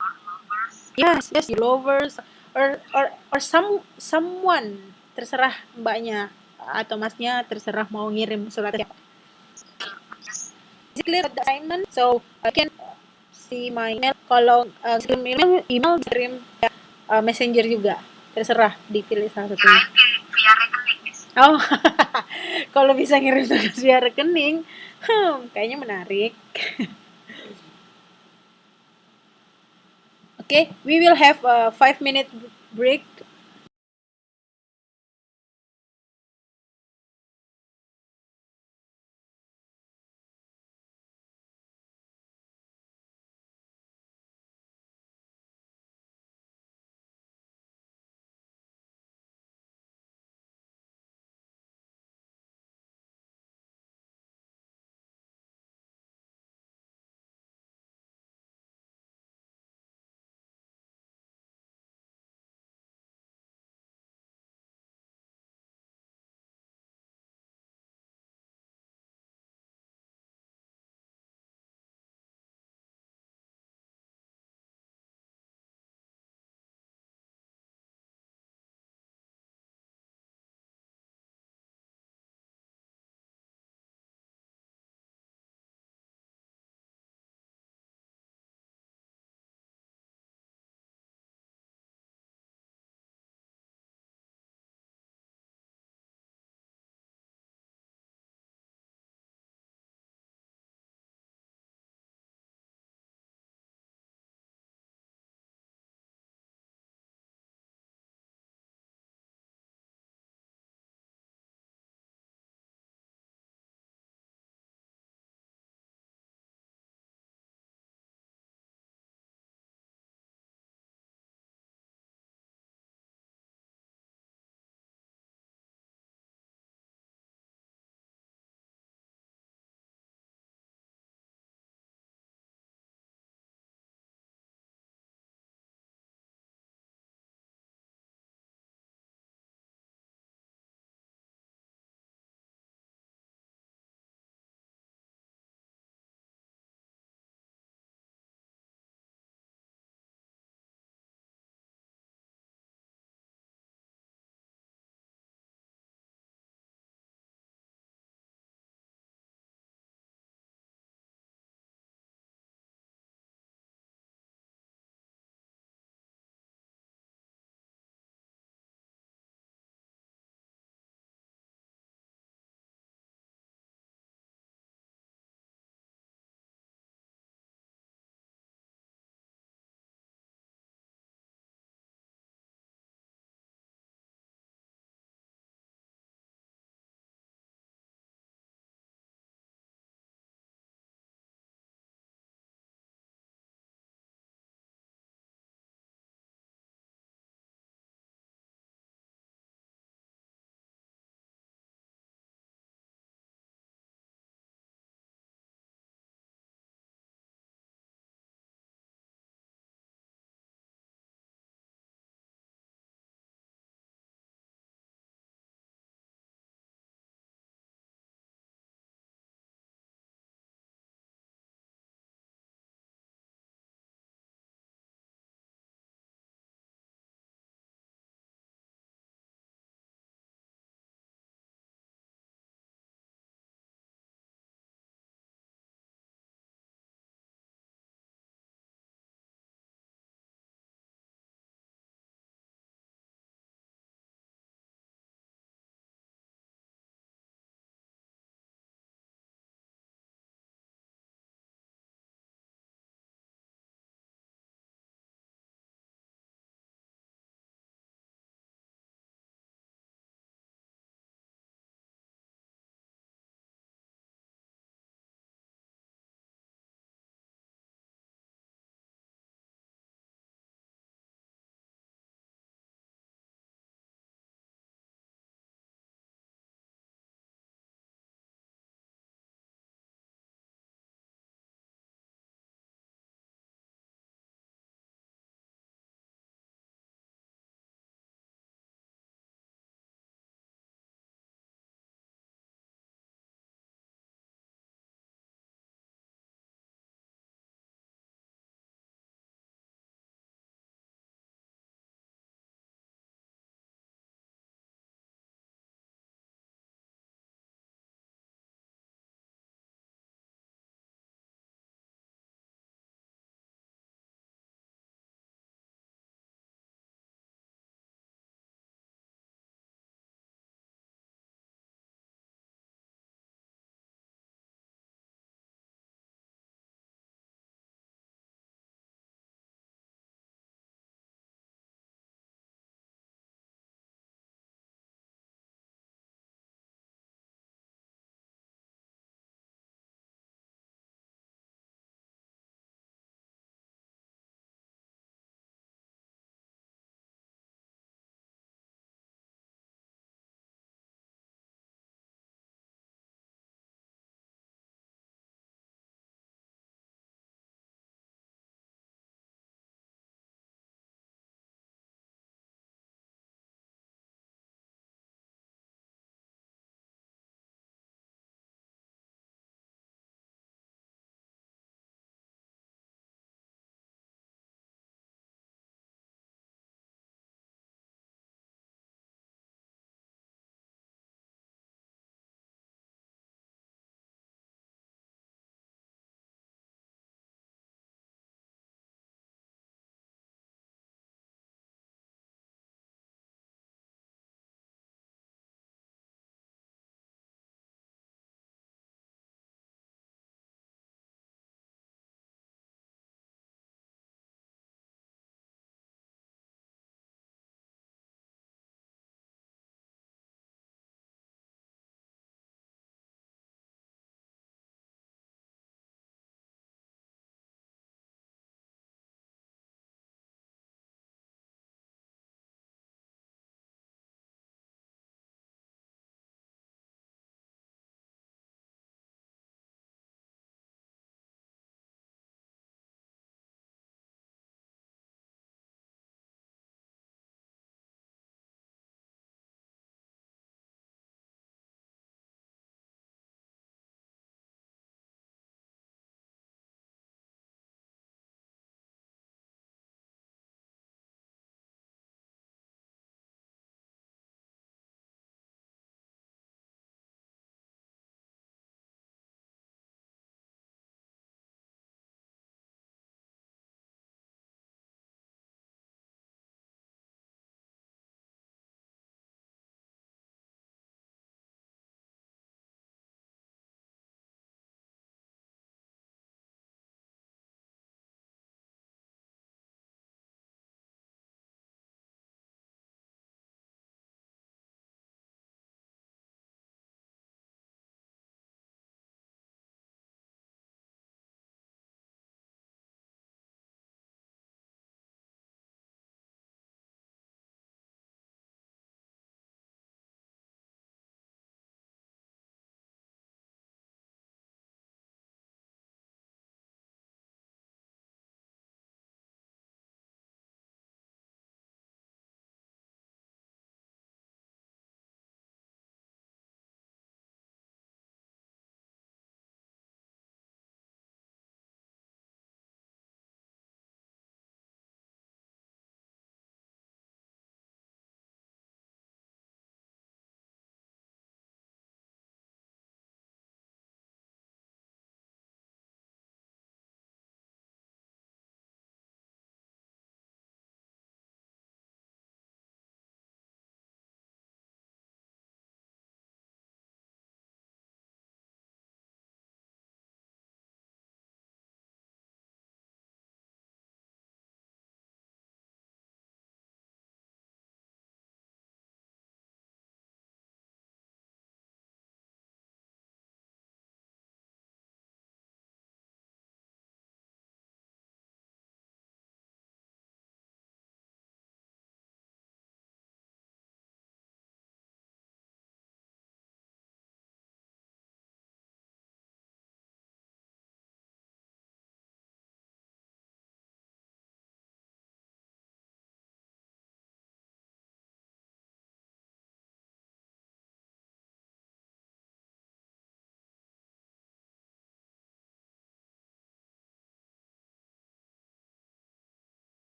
Our lovers. Yes, your lovers, or someone, terserah Mbaknya atau Masnya, terserah mau ngirim surat siapa. Yes. Basically the assignment, so I can see my email. Kalau kirim email kirim messenger juga, terserah dipilih salah satu. Kirain via rekening, Miss. Oh, kalau bisa ngirim tugas via rekening, kayaknya menarik. Okay, we will have a 5-minute break.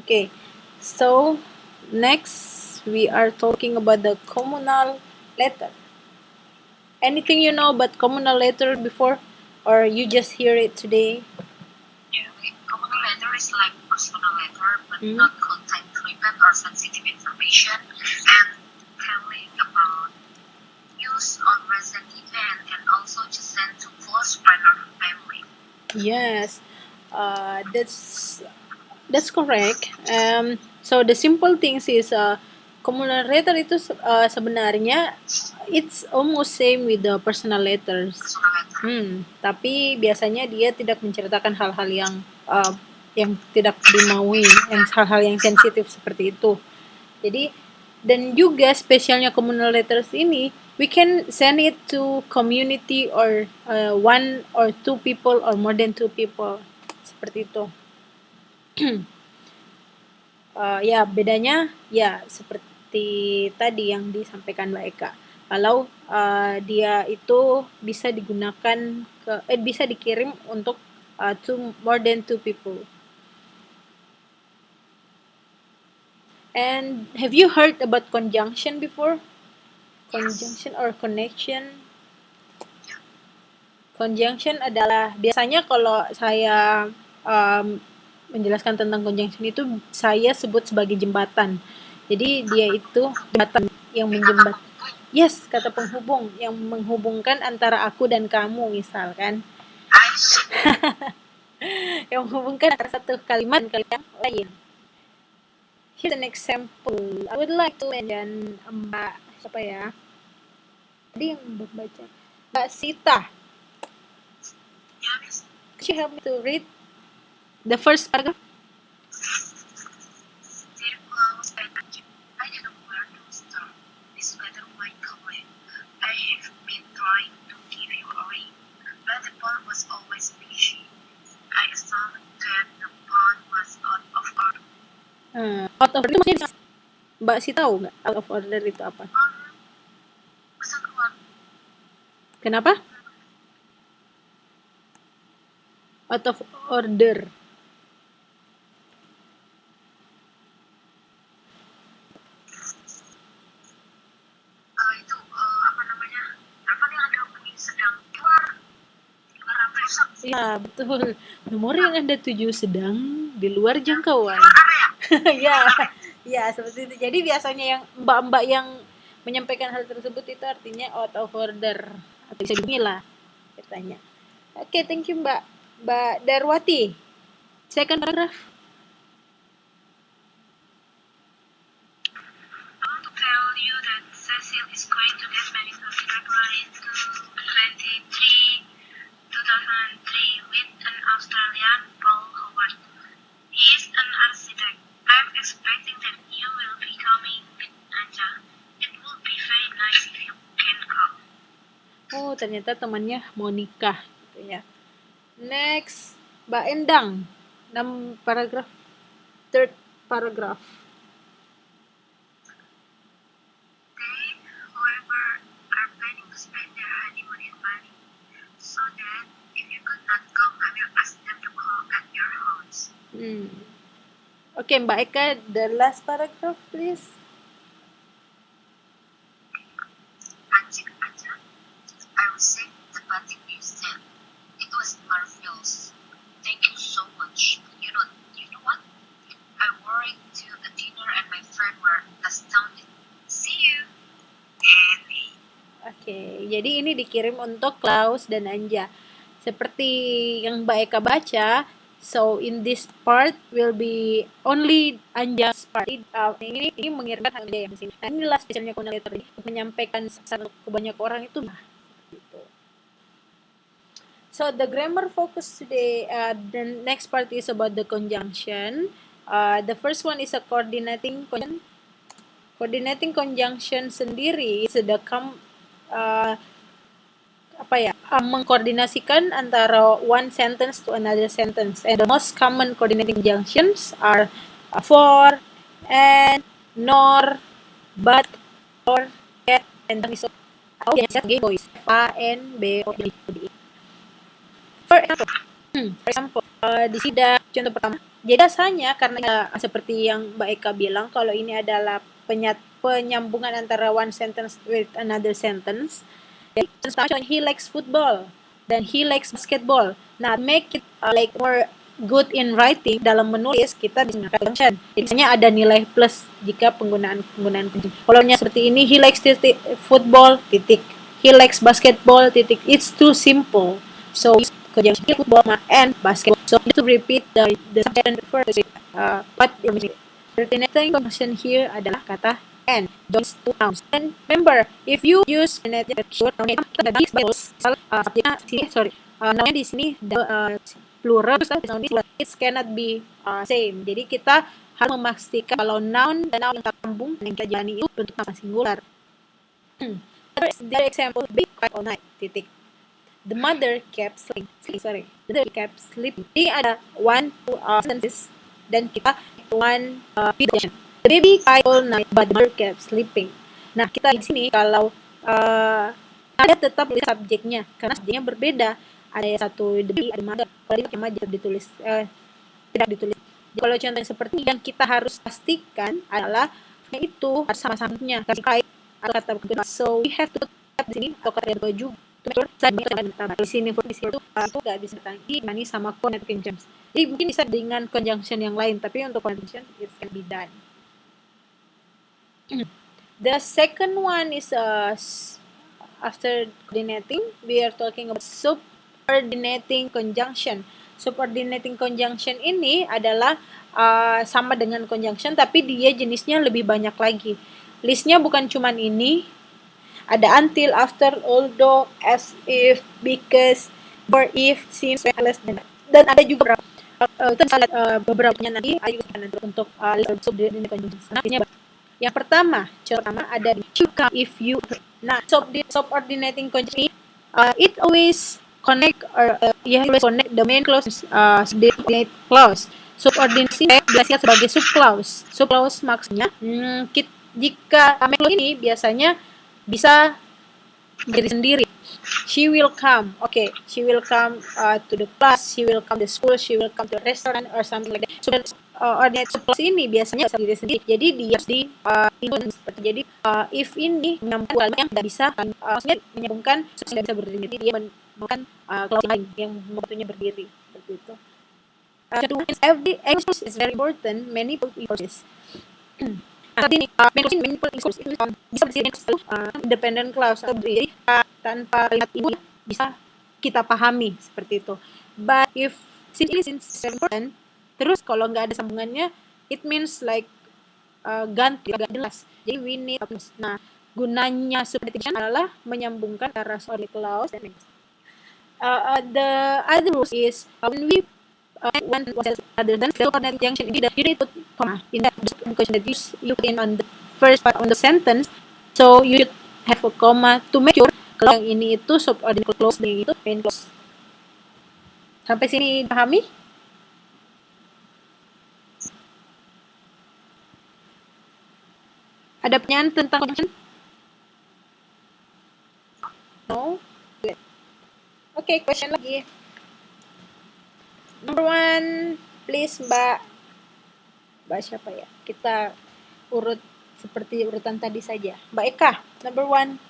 Okay, so next we are talking about the communal letter. Anything you know about communal letter before, or you just hear it today? Yeah, communal letter is like personal letter, but Mhm. not contain private or sensitive information, and telling about news on recent event, and also just sent to close friend or family. Yes, that's correct. So the simple things is communal letter itu sebenarnya it's almost same with the personal letters. Personal letter. Tapi biasanya dia tidak menceritakan hal-hal yang tidak dimaui, yang hal-hal yang sensitif seperti itu. Jadi dan juga spesialnya communal letters ini, we can send it to community or one or two people or more than two people seperti itu. Ya bedanya ya seperti tadi yang disampaikan Mbak Eka. Kalau dia itu bisa digunakan bisa dikirim untuk to more than two people. And have you heard about conjunction before? Conjunction or connection? Conjunction adalah biasanya kalau saya menjelaskan tentang conjunction itu saya sebut sebagai jembatan. Jadi dia itu jembatan yang menjembat. Yes, kata penghubung yang menghubungkan antara aku dan kamu misalkan. Yang menghubungkan antara satu kalimat dan kalimat yang lain. Here's an example. I would like to mention Mbak siapa ya? Tadi yang baca. Mbak Sita. Could you help me to read the first paragraph? Dear Klaus and Anju, I don't know where to start. This weather might come in. I have been trying to give you a ring, but the phone was always busy. I assumed that the phone was out of order. Out of order itu maksudnya Mbak Sita tahu nggak out of order itu apa? Pesan keluar. Kenapa? Out of order. Itu apa namanya? Telepon yang ada bunyi sedang keluar rusak. Iya, betul. Nomor yang Anda tuju sedang di luar jangkauan. Ya, ya seperti itu. Jadi biasanya yang mbak-mbak yang menyampaikan hal tersebut itu artinya out of order atau bisa dihubungi lah katanya. Oke, thank you Mbak Darwati. Second paragraph. I want to tell you that Cecil is going to get married on February 23, 2003 with an Australian, Paul Howard. He is an architect. I'm expecting that you will be coming with Anja. It will be very nice if you can come. Oh, ternyata temannya mau nikah gitu ya. Next, Mbak Endang. 6 paragraph. Third paragraph. They, however, are planning to spend their honeymoon in Bali, so that if you could not come, I will ask them to call at your house. Okay, Mbak Eka, the last paragraph, please. Anjing aja, I will say the batik you said. It was marvelous. Thank you so much. You know what? I wore it to a dinner and my friend were astounded. See you. Annie. Oke, jadi ini dikirim untuk Klaus dan Anja. Seperti yang Mbak Eka baca, so in this part will be only Anja's part. Ini mengirimkan Anja yang sini. Nah, inilah spesialnya communal letter untuk menyampaikan satu ke banyak orang itu. Gitu. So the grammar focus today, the next part is about the conjunction. The first one is a coordinating conjunction. Coordinating conjunction sendiri is the mengkoordinasikan antara one sentence to another sentence. And the most common coordinating conjunctions are for, and, nor, but, or, yet, and so. Oh, yes, game boys. A, N, B, O, D, E. For example, For example, di sini ada contoh pertama. Jadi rasanya karena seperti yang Mbak Eka bilang, kalau ini adalah penyambungan antara one sentence with another sentence. Jadi contohnya he likes football dan he likes basketball. Nah, make it like more good in writing, dalam menulis kita bisa menggunakan conjunction. Biasanya ada nilai plus jika penggunaan conjunction. Kalau seperti ini, he likes football titik, he likes basketball titik. It's too simple. So conjunction football and basketball. So you need to repeat the subject first. What alternating conjunction here adalah kata and joins two nouns. And remember, if you use alternative keyword noun, namanya di sini plural, it cannot be same. Jadi kita harus memastikan kalau noun dan noun yang tersambung yang kita jalani itu bentuk nama singular. Their example, be quiet all night. Titik. The mother kept sleeping. The mother kept sleeping. Ini ada one sentence dan kita one situation. The baby cried all night, but the mother kept sleeping. Nah, kita di sini kalau ada tetap lihat subjeknya karena subjeknya berbeda. Ada yang satu the baby, ada mother. Kalau ini pakai ditulis tidak ditulis. Jadi, kalau contoh seperti yang kita harus pastikan adalah itu harus sama-samanya. Atau kata kedua. So we have to di sini atau kata kedua juga. Di sini itu nggak bisa ditangani sama conjunction. Jadi mungkin bisa dengan conjunction yang lain, tapi untuk conjunction it can be done. The second one is after coordinating, we are talking about subordinating conjunction. Subordinating conjunction ini adalah sama dengan conjunction, tapi dia jenisnya lebih banyak lagi. Listnya bukan cuman ini. Ada until, after, although, as if, because, for, if, since, less than. Dan ada juga beberapa nanti ada juga untuk subordinate conjunction. Yang pertama, ada if you. Nah, subordinating conjunction it always connect connect the main clause subordinate clause. Subordinasi biasanya sebagai subclause. Subclause maksudnya jika main clause ini biasanya bisa berdiri sendiri. She will come. Okay, she will come to the class, she will come to school, she will come to the restaurant or something like that. So ordinate clause ini biasanya bisa berdiri sendiri. Jadi dia harus seperti jadi if ini menyambungkan yang tidak bisa maksudnya menyambungkan yang tidak bisa berdiri. Dia menyambungkan clause lain yang membantunya berdiri seperti itu. Every clause is very important. Many clauses. Main clause itu bisa berdiri independent clause atau berdiri tanpa kalimat ini bisa kita pahami seperti itu. But if since very important, terus kalau nggak ada sambungannya, it means like ganti, agak jelas. Jadi we need. Nah, gunanya subordination adalah menyambungkan antara subordinate clause dan the other rule is when we one other than fill coordinate junction, you need to put comma in that because that you put in on the first part on the sentence, so you should have a comma to make sure kalau yang ini itu subordinate clause dan itu main clause. Sampai sini pahami? Ada pertanyaan tentang conjunction? No? Good. Okay, question lagi. Number 1, please Mbak siapa ya? Kita urut seperti urutan tadi saja. Mbak Eka, number 1.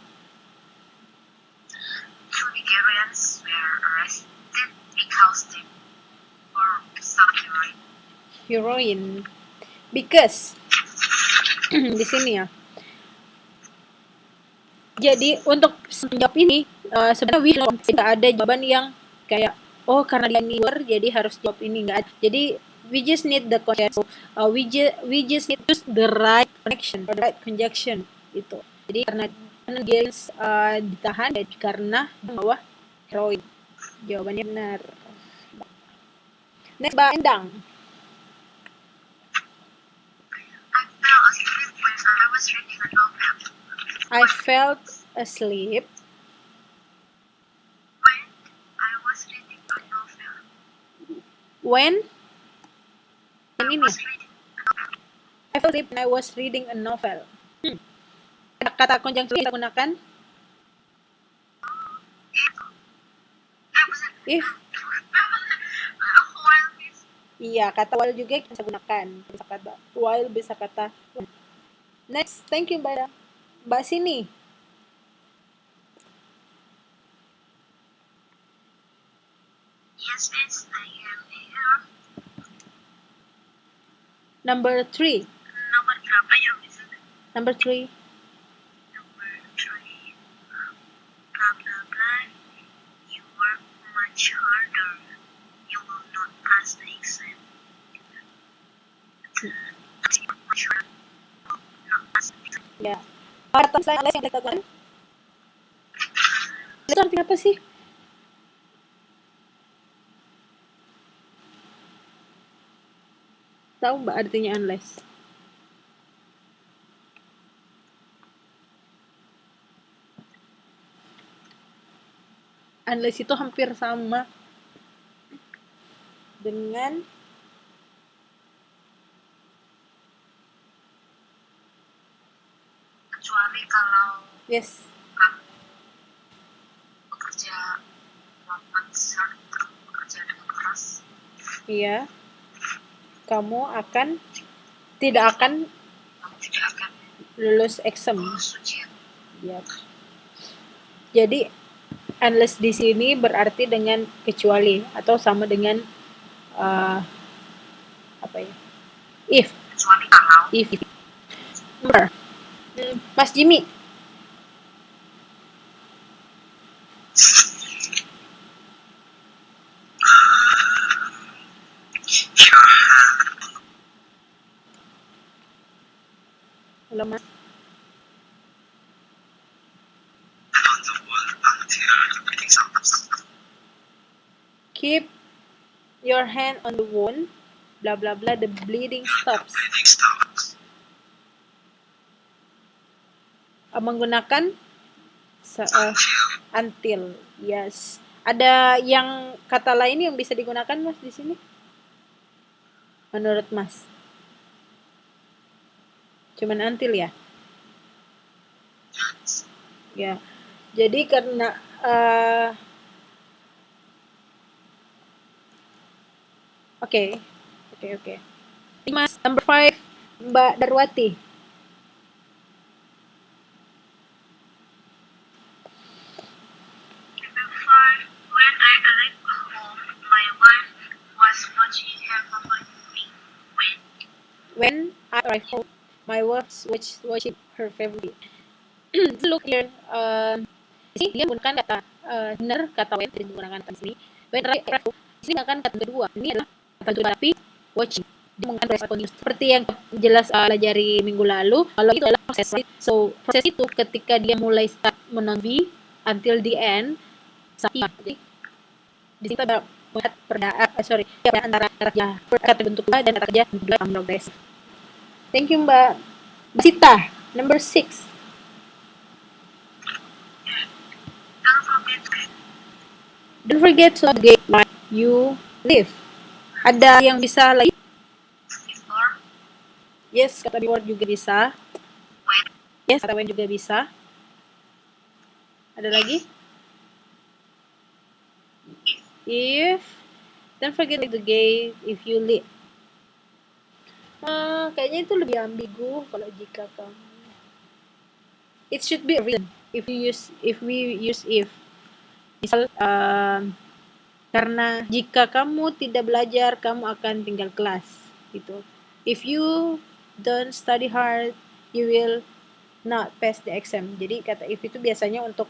Two Nigerians were arrested because they were some heroin. Because di sini ya. Jadi untuk menjawab ini sebenarnya tidak ada jawaban yang kayak karena dia luar jadi harus jawab ini, enggak ada. Jadi we just need the conjunction. We just need to use the right connection, the right conjunction itu. Jadi karena dia ditahan karena membawa heroin. Jawabannya benar. Next, Mbak Endang. I felt asleep when ini I felt asleep when I was reading a novel. Kata conjunction kita gunakan if Iya, kata while juga kita bisa gunakan. Bisa kata while, bisa kata. Next, thank you Mbak Sini. Yes, miss, I am here. Number 3. Nomor berapa ya, miss? Number 3. Number 3. Blah, blah, blah. You work much harder. You will not pass the exam. Much harder. You will not pass the exam. Ya. Kata selain les yang kita gunakan. Itu artinya apa sih? Tahu Mbak artinya unless? Unless itu hampir sama dengan Kecuali kalau yes. kamu bekerja bekerja dengan keras. Iya. Kamu tidak akan lulus exam. Lulus ujian. Ya. Jadi unless di sini berarti dengan kecuali atau sama dengan apa ya? If. Kecuali kalau. If. Mas Jimmy. Halo Mas. Keep your hand on the wound, blah blah blah, the bleeding stops. Menggunakan until, yes. Ada yang kata lain yang bisa digunakan Mas di sini? Menurut Mas? Cuman until ya? Ya. Jadi karena Oke. Mas, number 5, Mbak Darwati. Number 5, when I arrived home, my wife was watching her favorite movie. When I arrived home, my wife was watching her favorite. Look here, di sini dia menggunakan kata benar, kata when, dia menggunakan kata sini. When I arrived home, di sini menggunakan kata kedua. Ini adalah kata kedua tapi watching. Dia menggunakan present continuous. Seperti yang jelas pelajari minggu lalu, kalau itu adalah proses. So, proses itu ketika dia mulai start menonton until the end, jadi di sini kita melihat perbedaan antara kata bentuk dua dan kata kerja bentuk dua yang progress. Thank you Mbak Sita. Number 6. Don't forget to gate where you live. Ada yang bisa lagi? Before. Yes, kata before juga bisa. When. Yes, kata when juga bisa. Ada lagi? If. Don't forget to gate if you live. Kayaknya itu lebih ambigu kalau jika kamu. It should be a reason if we use if. Misal karena jika kamu tidak belajar, kamu akan tinggal kelas gitu. If you don't study hard, you will not pass the exam. Jadi kata if itu biasanya untuk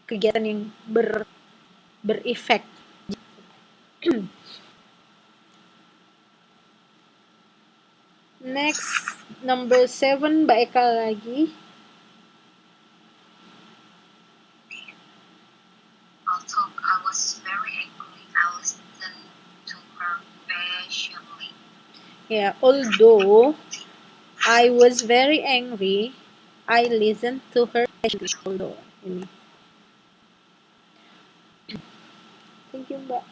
kegiatan yang berefek. Next, number 7, Mbak Eka lagi. Although I was very angry, I listened to her patiently. Yeah, although I was very angry, I listened to her patiently. Although ini. Thank you Mbak.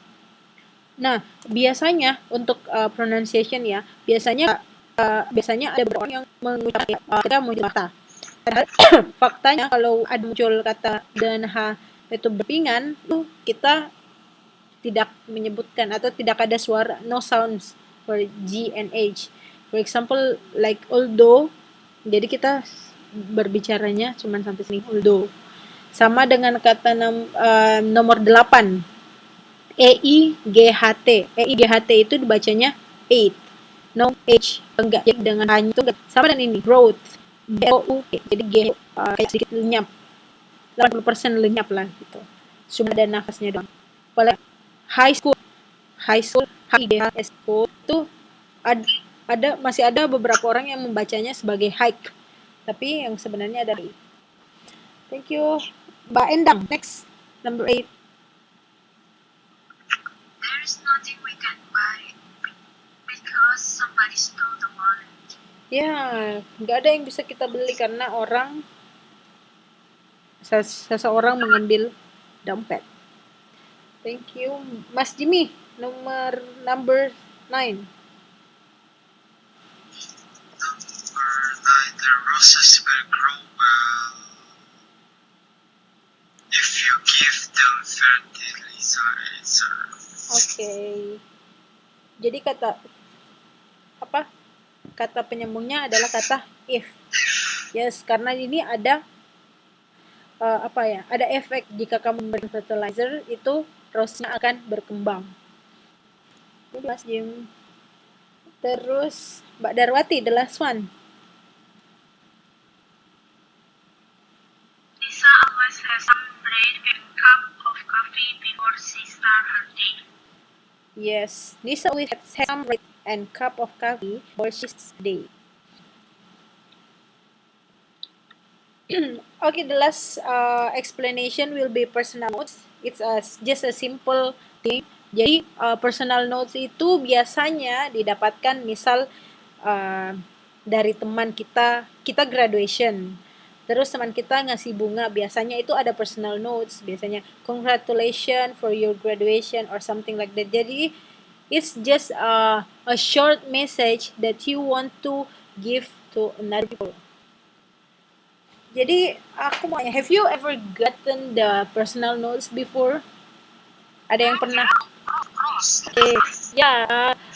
Nah, biasanya untuk pronunciation ya, biasanya ada beberapa orang yang mengucapkan kita muncul kata. Padahal faktanya kalau ada muncul kata dan H itu berpingan, kita tidak menyebutkan atau tidak ada suara, no sounds for G and H. For example, like although, jadi kita berbicaranya cuma sampai sini, although. Sama dengan kata nomor 8, EIGHT. EIGHT itu dibacanya 8. No H, enggak. Jadi dengan hanya itu enggak. Sama dengan ini, growth. GOUT. Jadi G kayak sedikit lenyap. 80% lenyap lah gitu. Cuma ada nafasnya doang. Apalagi high school. High school, HIGH school itu masih ada beberapa orang yang membacanya sebagai hike. Tapi yang sebenarnya ada. Thank you. Mbak Endang, next. Number 8. There is nothing we can buy because somebody stole the wallet. Ya, nggak ada yang bisa kita beli karena seseorang mengambil dompet. Thank you. Mas Jimmy, number 9. The roses will grow well if you give them fertilizer. Okay. Jadi kata penyambungnya adalah kata if. Yes, karena ini ada ada efek jika kamu memberikan fertilizer itu rosnya akan berkembang. Itu Mas Jim. Terus Mbak Darwati, the last one. Lisa always has some bread and cup of coffee before she starts her day. Yes, Lisa always has some bread and cup of coffee before she starts her day. Okay, the last explanation will be personal notes. It's just a simple thing. Jadi personal notes itu biasanya didapatkan misal dari teman kita graduation. Terus teman kita ngasih bunga, biasanya itu ada personal notes, biasanya congratulations for your graduation or something like that. Jadi it's just a short message that you want to give to another people. Jadi aku mau tanya, have you ever gotten the personal notes before? Ada yang pernah? Okay. Ya,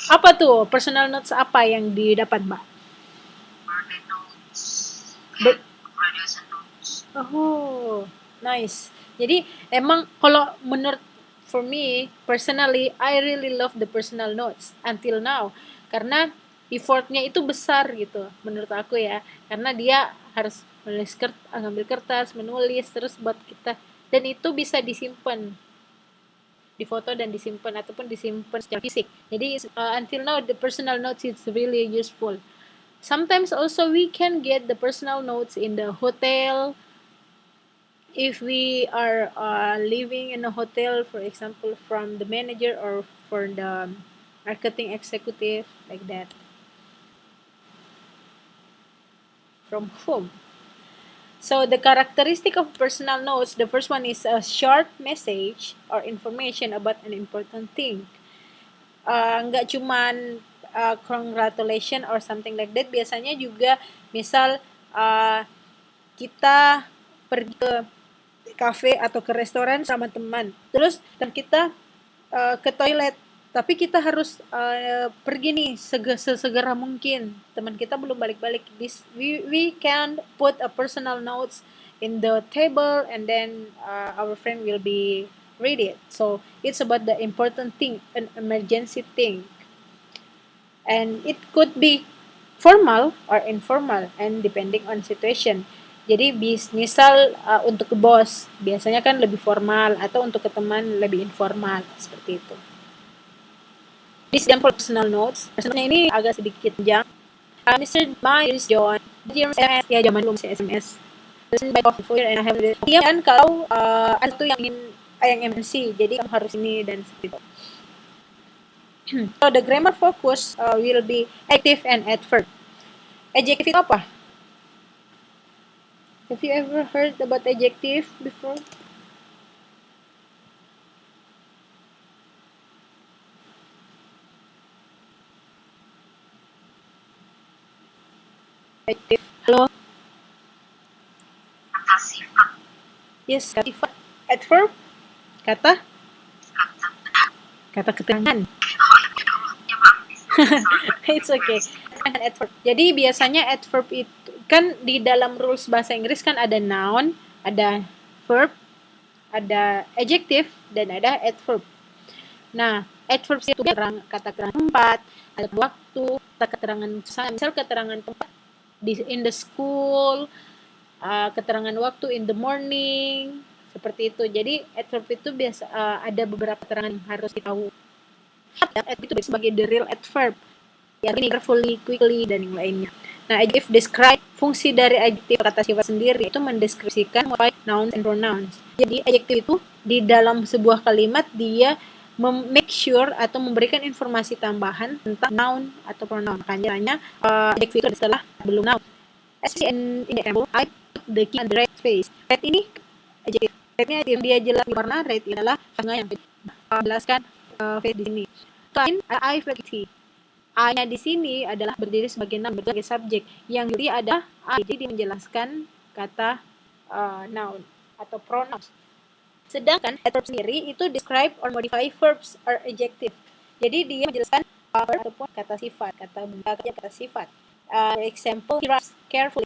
apa tuh personal notes apa yang didapat, Mbak? Birthday notes, graduation notes. Oh, nice. Jadi emang kalau menurut for me personally, I really love the personal notes until now karena effortnya itu besar gitu menurut aku ya, karena dia harus ngambil kertas, menulis terus buat kita, dan itu bisa disimpan, difoto dan disimpan ataupun disimpan secara fisik. Jadi until now the personal notes is really useful. Sometimes also we can get the personal notes in the hotel if we are living in a hotel, for example, from the manager or for the marketing executive, like that. From whom? So the characteristic of personal notes, the first one is a short message or information about an important thing. Nggak cuman congratulation or something like that, biasanya juga misal kita pergi ke kafe atau ke restoran sama teman, terus dan kita ke toilet, tapi kita harus pergi nih sesegera mungkin, teman kita belum balik-balik. We can put a personal notes in the table and then our friend will be read it. So it's about the important thing, an emergency thing, and it could be formal or informal and depending on situation. Jadi misal untuk ke bos biasanya kan lebih formal, atau untuk ke teman lebih informal, seperti itu. This example personal notes. Personalnya ini agak sedikit panjang. Mr. My name is John. Dear SMS, ya zaman dulu masih SMS. Listen by coffee for and I have this. Iya kan kalau ada tuh yang MNC, jadi kamu harus ini dan seperti itu. So the grammar focus will be active and adverb. Adjective itu apa? Have you ever heard about adjective before? Adjective. Halo? Kata sifat. Yes, kata sifat. Adverb? Kata? Kata Kata keterangan. Oh ya Allah, ya maaf. Sorry. It's okay. Keterangan adverb. Jadi biasanya adverb itu kan di dalam rules bahasa Inggris kan ada noun, ada verb, ada adjective, dan ada adverb. Nah, adverb itu kata keterangan tempat, ada waktu, kata keterangan misal keterangan tempat in the school, keterangan waktu in the morning, seperti itu. Jadi adverb itu biasa ada beberapa keterangan yang harus ditahu. Adverb itu sebagai the real adverb, yang ini carefully, quickly, dan yang lainnya. Nah, adjective describe fungsi dari adjective kata sifat sendiri itu mendeskripsikan nouns and pronouns. Jadi adjective itu di dalam sebuah kalimat dia make sure atau memberikan informasi tambahan tentang noun atau pronoun. Makanya adjective itu setelah belum noun. As in the example, I put the key on the right face. Red ini adjective. Rednya dia jelas warna, red adalah yang menjelaskan face di sini. Lain, I feel guilty. I-nya di sini adalah berdiri sebagai noun, sebagai subjek. Yang guilty ada I, jadi menjelaskan kata noun atau pronouns. Sedangkan adverb sendiri itu describe or modify verbs or adjective. Jadi dia menjelaskan verb ataupun kata sifat, kata benda kerja, kata sifat. For example, he drives carefully.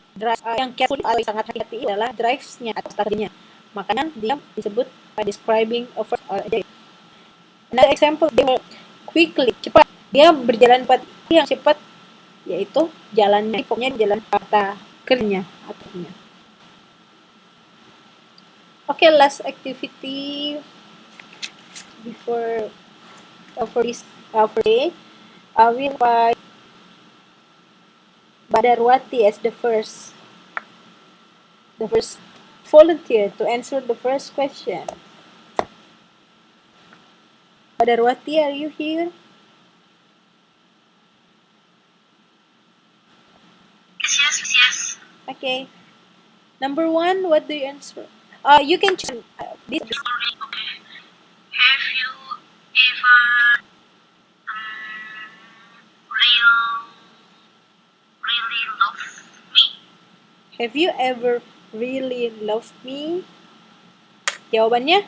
Yang carefully atau sangat hati-hati adalah drives-nya atau targetnya. Makanya dia disebut by describing a verb or adjective. Another example, they work quickly, cepat. Dia berjalan cepat, yang cepat yaitu jalannya, pokoknya jalan kata kerjanya ataunya. Okay, last activity before for this for day. We invite Badarwati as the first volunteer to answer the first question. Badarwati, are you here? Yes. Okay. Number 1, what do you answer? You can choose this. Sorry, okay. Have you ever really loved me? Have you ever really loved me? Jawabannya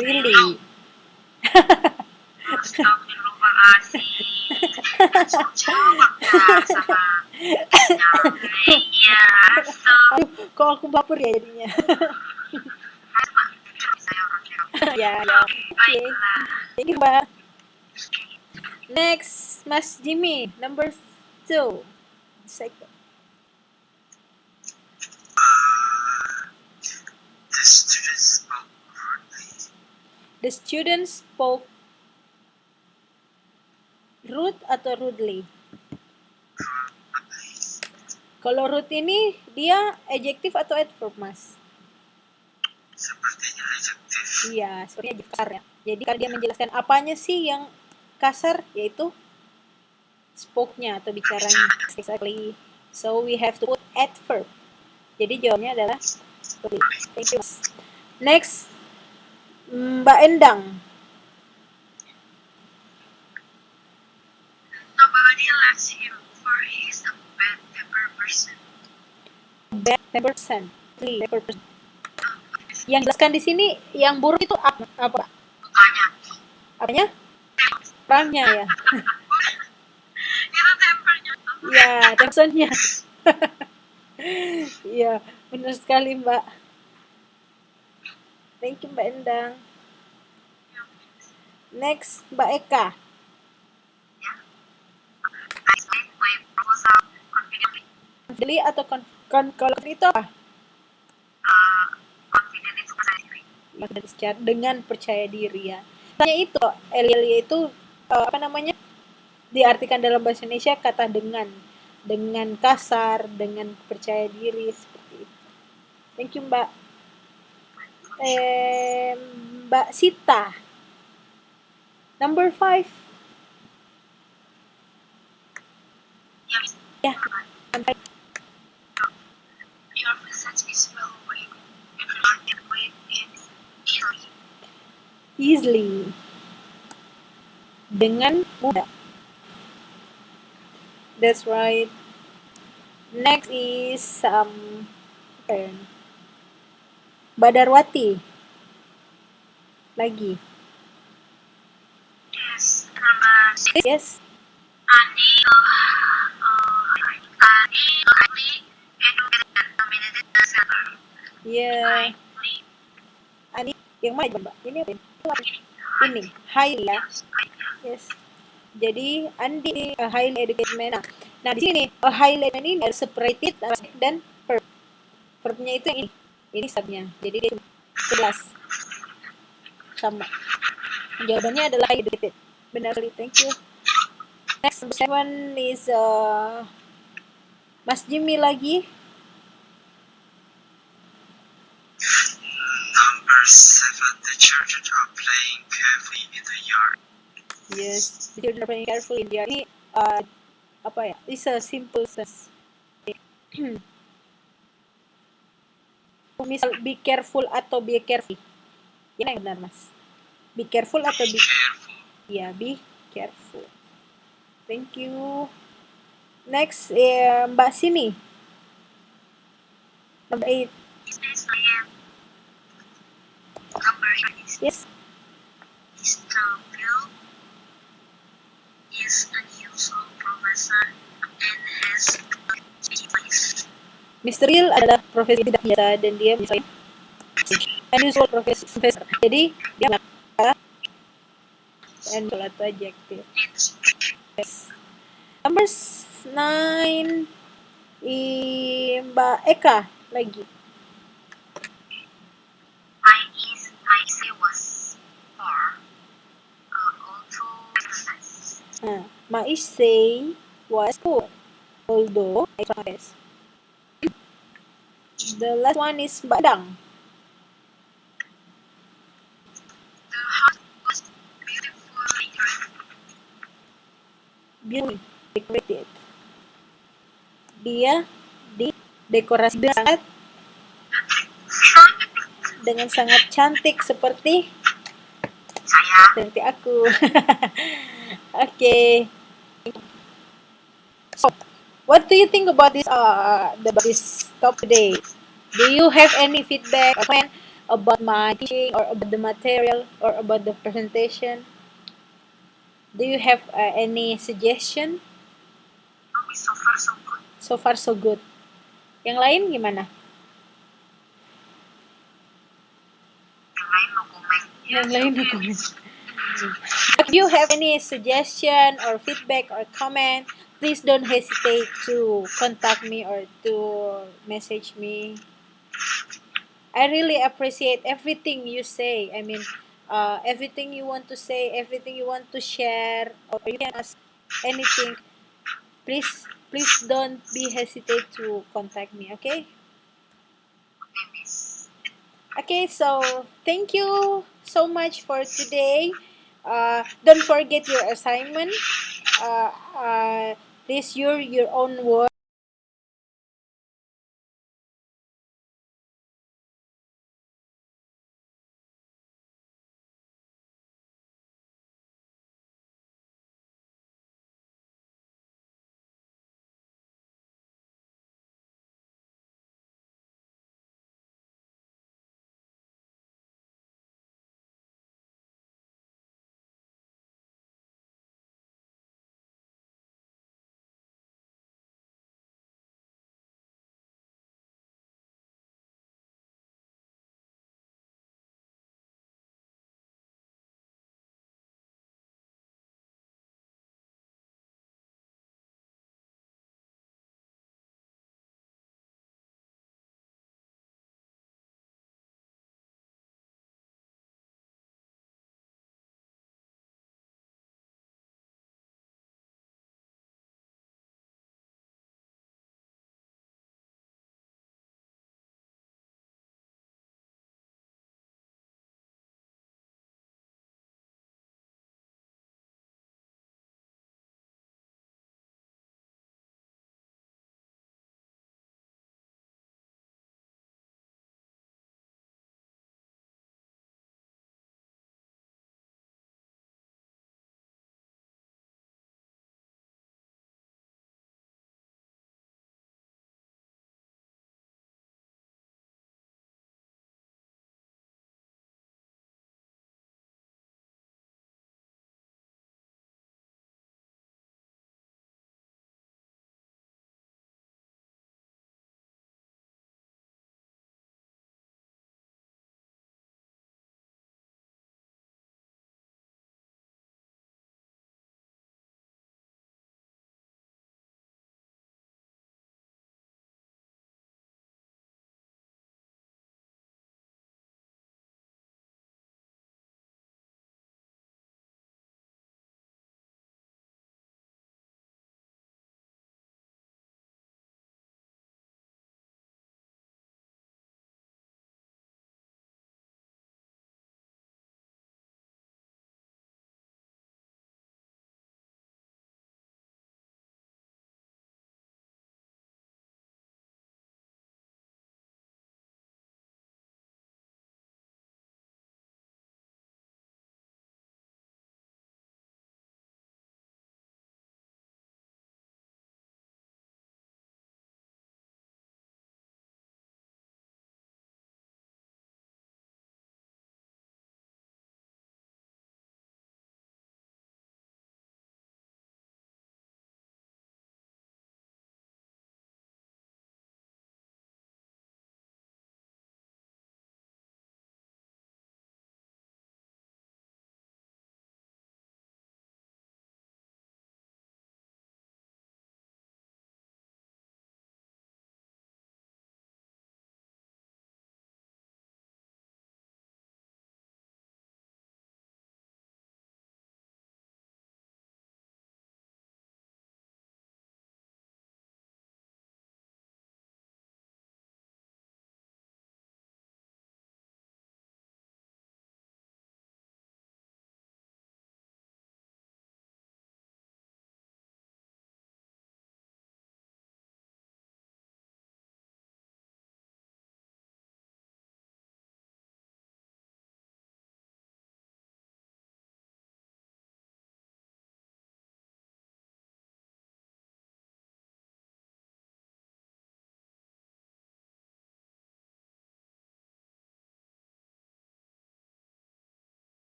really. Astagfirullahaladzim. Jawab dah sama. Iya. Kok aku baper ya jadinya? Ya. Okay. Thank you, Mbak. Next, Mas Jimmy, number 2. Second. The student spoke rude atau rudely? Kalau rude ini dia adjective atau adverb, Mas? Sepertinya adjektif. Iya, sepertinya adjektif kasar ya. Jadi kalau dia menjelaskan apanya sih yang kasar, yaitu spoke-nya atau bicaranya. Exactly. So we have to put adverb. Jadi jawabannya adalah thank you. Next, Mbak Endang. Nobody likes him for he's a bad-tempered person. Bad-tempered person. Yang jelaskan di sini yang buruk itu apa? Mukanya. Apanya? Orangnya ya. Itu tempernya. Ya, tempernya. Iya, benar sekali, Mbak. Thank you, Mbak Endang. Next, Mbak Eka. I explained my proposal confidently. Confidently atau kalau itu apa? Confident itu percaya diri. Dengan percaya diri ya. Tanya itu, Elia itu apa namanya? Diartikan dalam bahasa Indonesia kata dengan kasar, dengan percaya diri seperti itu. Thank you, Mbak. Mbak Sita. Number 5. Ya. Your message is well written. Everyone can read it easily. Dengan mudah. That's right. Next is Badarwati. Lagi. Yes. Andi, Andi, highly educated and community center. Yeah. Ani, yang mana Mbak? Ini apa? Ini, highly ya. Yes. Jadi Andi highly educated man. Nah, di sini highly educated ini ada separated dan verb. Verbnya itu yang ini. Ini subnya. Jadi dia 11. Sama. Jawabannya adalah highly educated. Benar sekali. Thank you. Next, number 7 is Mas Jimmy lagi. Number 7, the children are playing carefully in the yard. Yes, the children are playing carefully in the yard. Ini apa ya? It's a simple sentence. Misal be careful atau be careful. Ini yang benar, Mas. Be careful atau be careful. Ya, be careful. Thank you. Next, Mbak Sini. Number 8. Yes, I am. Number 8 is Yes. Mr. Bill is unusual professor and has a place. Mr. Hill adalah profesi tidak biasa dan dia misalnya unusual professor. Jadi dia and suatu adjektif. Yes. Number 9 Mbak Eka lagi. I say was for auto exercise. My essay was poor, although I tried. The last one is Mbak Dang. The house was beautifully decorated. Dia didekorasi dengan sangat cantik seperti aku. Okay. So, what do you think about this talk today? Do you have any feedback or comment about my teaching or about the material or about the presentation? Do you have any suggestion? So far so good. So far so good. Yang lain gimana? Yang lain no comment. If you have any suggestion or feedback or comment, please don't hesitate to contact me or to message me. I really appreciate everything you say. I mean, everything you want to say, everything you want to share, or you can ask anything. Please don't be hesitate to contact me, okay? Okay, so thank you so much for today. Don't forget your assignment. Please use your own words.